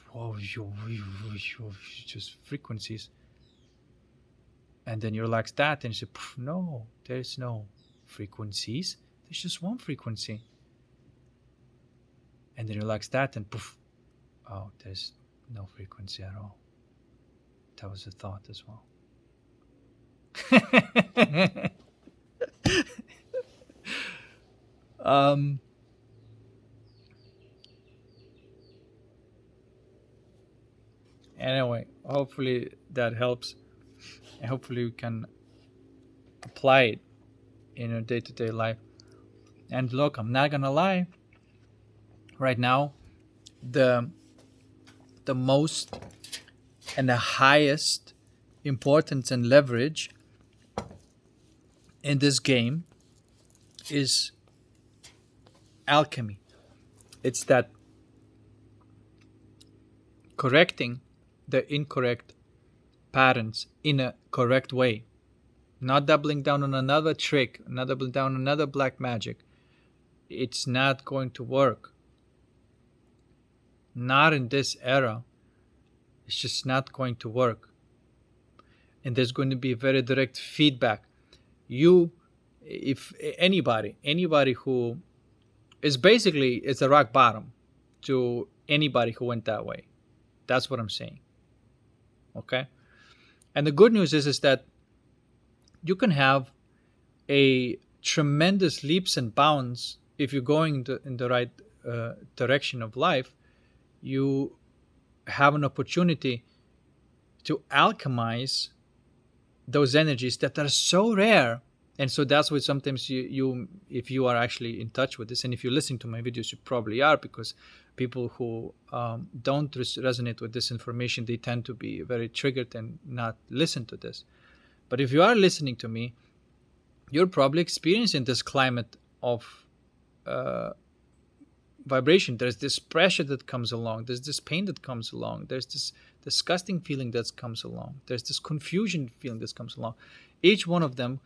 just frequencies. And then you relax that and you say, no, there's no frequencies. There's just one frequency. And then you relax that and poof, oh, there's no frequency at all. That was a thought as well. Anyway, hopefully that helps. And hopefully we can apply it in your day-to-day life. And look, I'm not gonna lie. Right now, the most and the highest importance and leverage in this game is alchemy. It's that correcting the incorrect patterns in a correct way, not doubling down on another trick, not doubling down on another black magic. It's not going to work. Not in this era. It's just not going to work. And there's going to be very direct feedback. If anybody who is basically, it's a rock bottom to anybody who went that way. That's what I'm saying. Okay? And the good news is that you can have a tremendous leaps and bounds if you're going in the right direction of life. You have an opportunity to alchemize those energies that are so rare. And so that's why sometimes you if you are actually in touch with this, and if you listen to my videos, you probably are, because people who don't resonate with this information, they tend to be very triggered and not listen to this. But if you are listening to me, you're probably experiencing this climate of vibration. There's this pressure that comes along, there's this pain that comes along, there's this disgusting feeling that comes along, there's this confusion feeling that comes along. Each one of them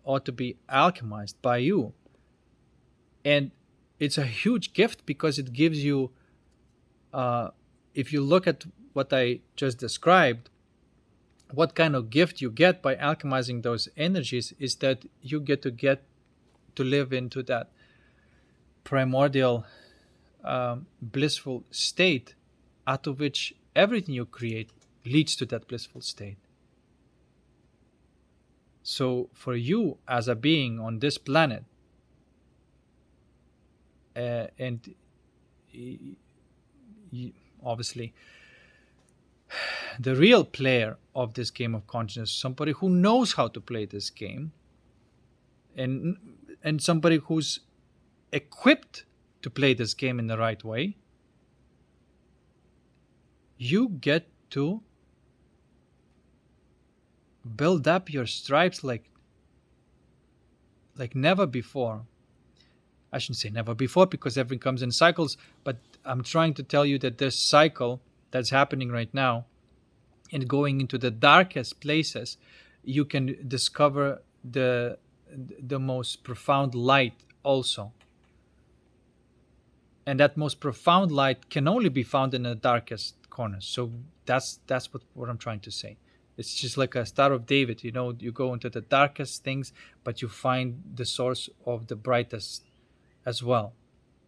ought to be alchemized by you. And it's a huge gift, because it gives you, if you look at what I just described, what kind of gift you get by alchemizing those energies is that you get to live into that primordial blissful state, out of which everything you create leads to that blissful state. So for you as a being on this planet, and obviously the real player of this game of consciousness, somebody who knows how to play this game, and somebody who's equipped to play this game in the right way, you get to build up your stripes like never before. I shouldn't say never before, because everything comes in cycles, but I'm trying to tell you that this cycle that's happening right now, and going into the darkest places, you can discover the most profound light also. And that most profound light can only be found in the darkest corners. So that's what I'm trying to say. It's just like a Star of David, you go into the darkest things, but you find the source of the brightest as well.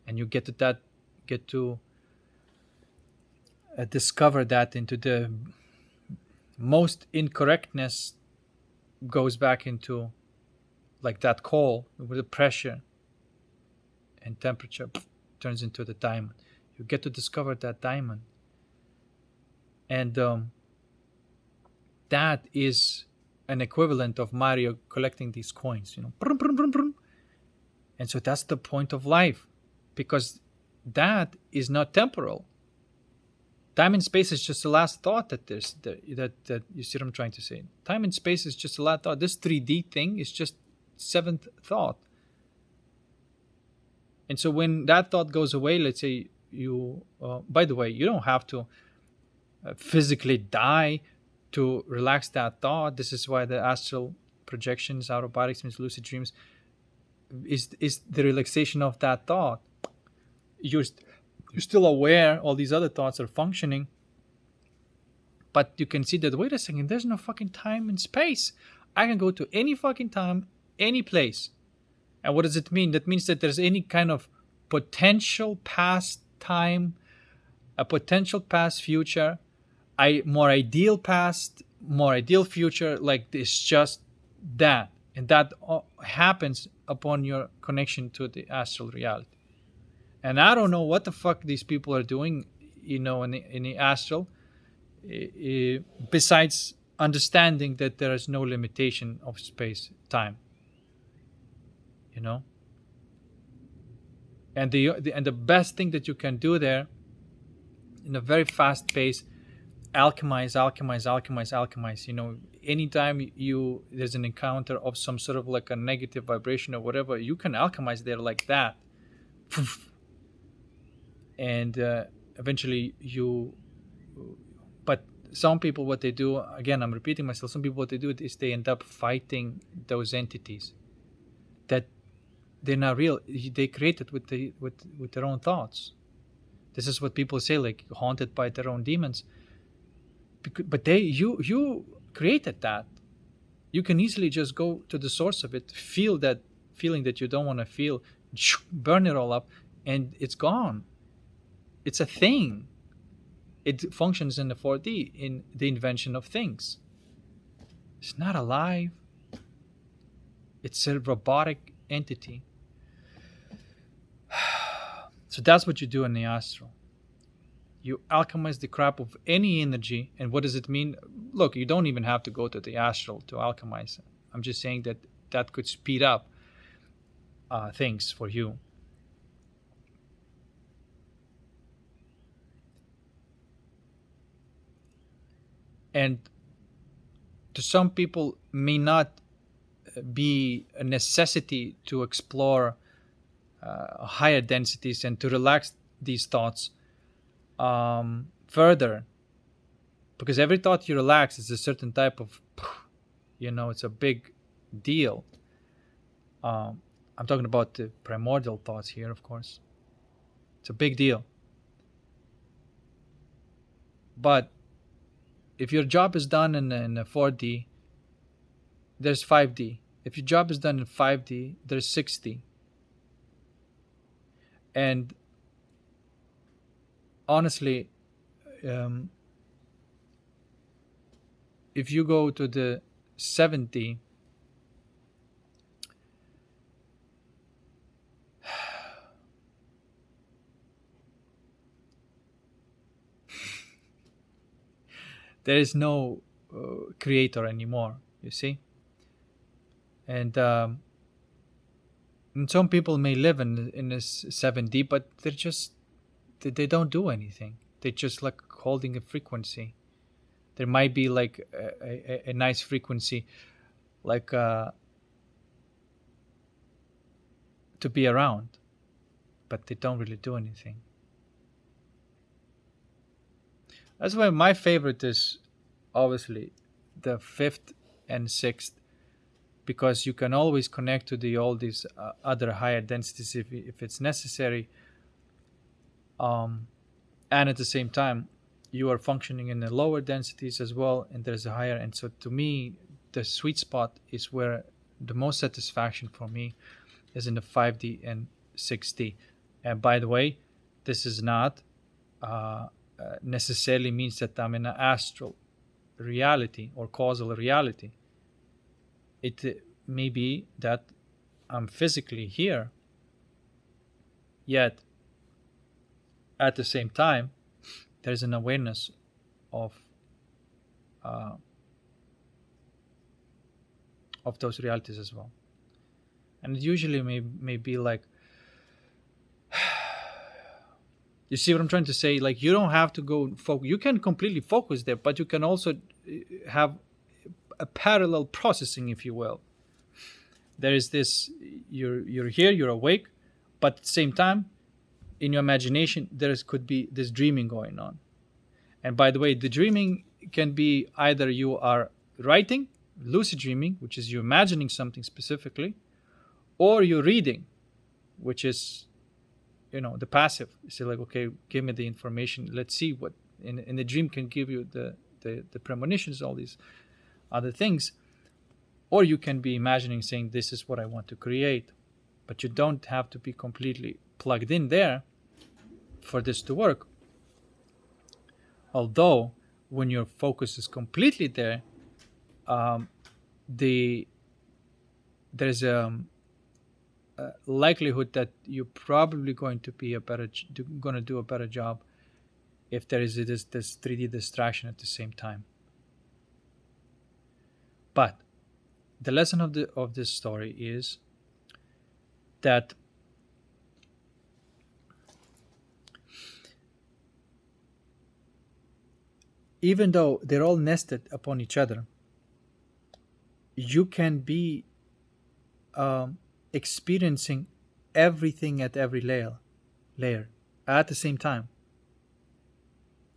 And you get to discover that into the most incorrectness goes back into like that coal with the pressure and temperature turns into the diamond. You get to discover that diamond. And that is an equivalent of Mario collecting these coins, Brum, brum, brum, brum. And so that's the point of life, because that is not temporal. Time and space is just the last thought that you see what I'm trying to say. Time and space is just the last thought. This 3D thing is just seventh thought. And so when that thought goes away, let's say you, by the way, you don't have to physically die to relax that thought. This is why the astral projections, out of body experience, lucid dreams is the relaxation of that thought. You're still aware all these other thoughts are functioning, but you can see that, wait a second, there's no fucking time and space. I can go to any fucking time, any place. And what does it mean? That means that there's any kind of potential past time, a potential past future, more ideal past, more ideal future. Like, it's just that. And that happens upon your connection to the astral reality. And I don't know what the fuck these people are doing, in the astral, besides understanding that there is no limitation of space, time. And the best thing that you can do there, in a very fast pace, alchemize. Anytime there's an encounter of some sort of like a negative vibration or whatever, you can alchemize there like that. And eventually but some people, what they do, again, I'm repeating myself, some people, what they do is they end up fighting those entities that they're not real. They created with their own thoughts. This is what people say, like haunted by their own demons. But you created that. You can easily just go to the source of it, feel that feeling that you don't want to feel, burn it all up, and it's gone. It's a thing. It functions in the 4D, in the invention of things. It's not alive. It's a robotic entity. So that's what you do in the astral. You alchemize the crap of any energy. And what does it mean? Look, you don't even have to go to the astral to alchemize. I'm just saying that that could speed up things for you. And to some people, may not be a necessity to explore higher densities and to relax these thoughts further, because every thought you relax is a certain type of, it's a big deal. I'm talking about the primordial thoughts here, of course. It's a big deal. But if your job is done in a 4D, there's 5D. If your job is done in 5D, there's 6D. And honestly, if you go to the 7D, there is no creator anymore, you see. And some people may live in this 7D, but they don't do anything. They're just like holding a frequency. There might be like a nice frequency, like to be around, but they don't really do anything. That's why my favorite is obviously the 5th and 6th, because you can always connect to all these other higher densities if it's necessary. And at the same time, you are functioning in the lower densities as well, and there's a higher. And so to me, the sweet spot is where the most satisfaction for me is in the 5D and 6D. And by the way, this is not necessarily means that I'm in an astral reality or causal reality. It may be that I'm physically here, yet at the same time, there's an awareness of those realities as well. And it usually may be like, you see what I'm trying to say? Like, you don't have to go focus. You can completely focus there, but you can also have a parallel processing, if you will. There is this, you're here, you're awake, but at the same time, in your imagination, there could be this dreaming going on. And by the way, the dreaming can be either you are writing, lucid dreaming, which is you imagining something specifically, or you're reading, which is, the passive. You say like, okay, give me the information. Let's see what in the dream can give you the premonitions, all these other things. Or you can be imagining, saying, this is what I want to create. But you don't have to be completely plugged in there for this to work. Although, when your focus is completely there, there's a likelihood that you're probably going to do a better job if there is this 3D distraction at the same time. But the lesson of this story is that even though they're all nested upon each other, you can be experiencing everything at every layer at the same time.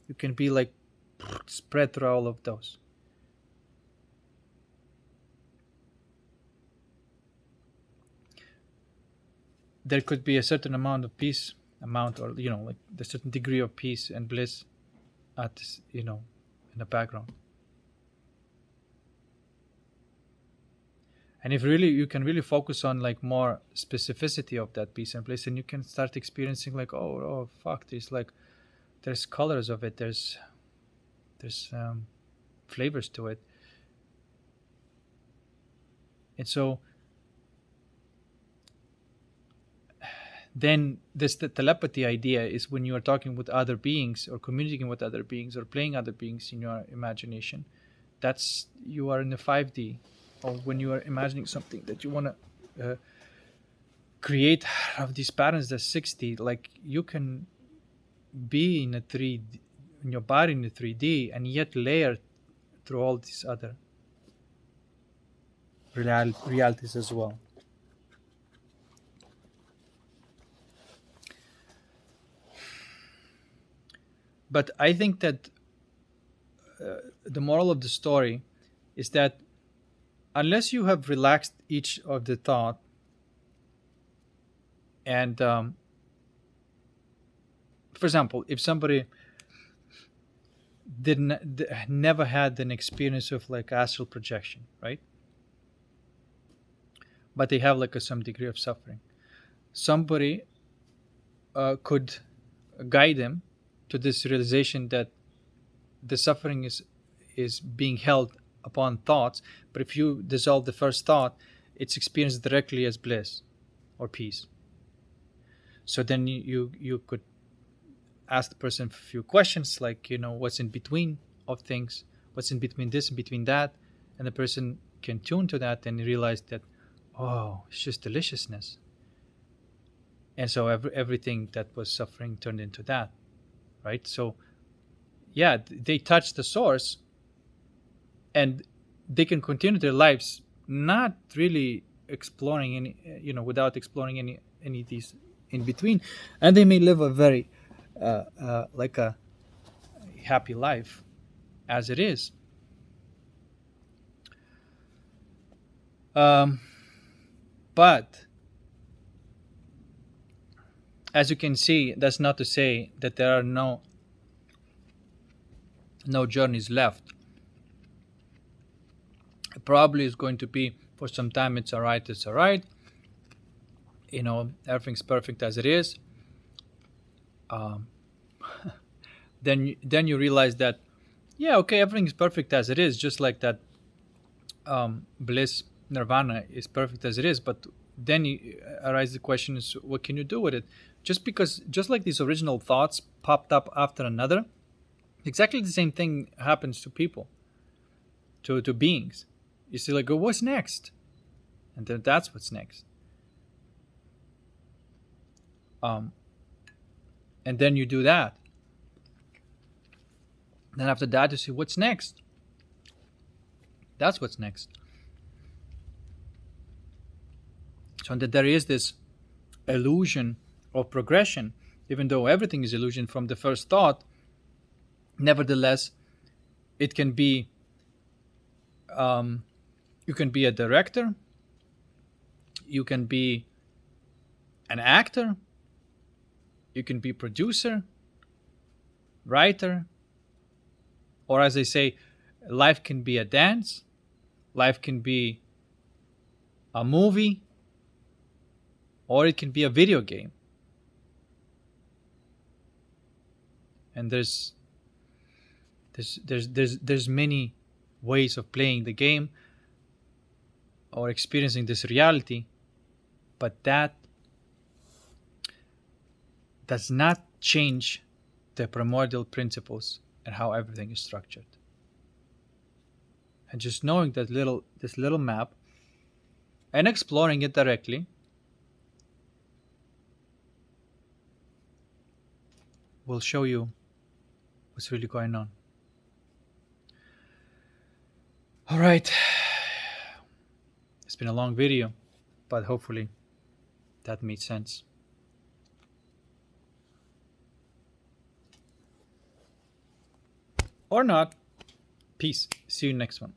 You can be like spread through all of those. There could be a certain amount of peace, or like the certain degree of peace and bliss at this, in the background. And if really you can really focus on like more specificity of that peace and bliss, and you can start experiencing like, oh fuck, there's colors of it, there's flavors to it. And so then this the telepathy idea is when you are talking with other beings or communicating with other beings or playing other beings in your imagination. That's you are in the 5D, or when you are imagining something that you want to create out of these patterns that's 6D. Like you can be in a 3D, in your body in a 3D, and yet layer through all these other realities as well. But I think that the moral of the story is that unless you have relaxed each of the thought and for example, if somebody never had an experience of like astral projection, right? But they have like some degree of suffering. Somebody could guide them to this realization that the suffering is being held upon thoughts. But if you dissolve the first thought, it's experienced directly as bliss or peace. So then you could ask the person a few questions like, what's in between of things, what's in between this and between that, and the person can tune to that and realize that, oh, it's just deliciousness. And so everything that was suffering turned into that, right? So yeah, they touch the source and they can continue their lives not really exploring any, without exploring any of these in between, and they may live a very like a happy life as it is. But as you can see, that's not to say that there are no journeys left. It probably is going to be for some time. It's all right. Everything's perfect as it is. Then you realize that, yeah, okay, everything is perfect as it is, just like that bliss nirvana is perfect as it is. But then arises the question is, what can you do with it? Just like these original thoughts popped up after another, exactly the same thing happens to people, to beings. You see, like, oh, what's next? And then that's what's next. And then you do that. Then after that, you see what's next. That's what's next. So that there is this illusion of progression, even though everything is illusion from the first thought. Nevertheless, it can be. You can be a director. You can be an actor. You can be producer, writer, or as they say, life can be a dance. Life can be a movie, or it can be a video game. And there's many ways of playing the game or experiencing this reality, but that does not change the primordial principles and how everything is structured. And just knowing this little map and exploring it directly will show you what's really going on. All right. It's been a long video, but hopefully that made sense. Or not. Peace. See you next one.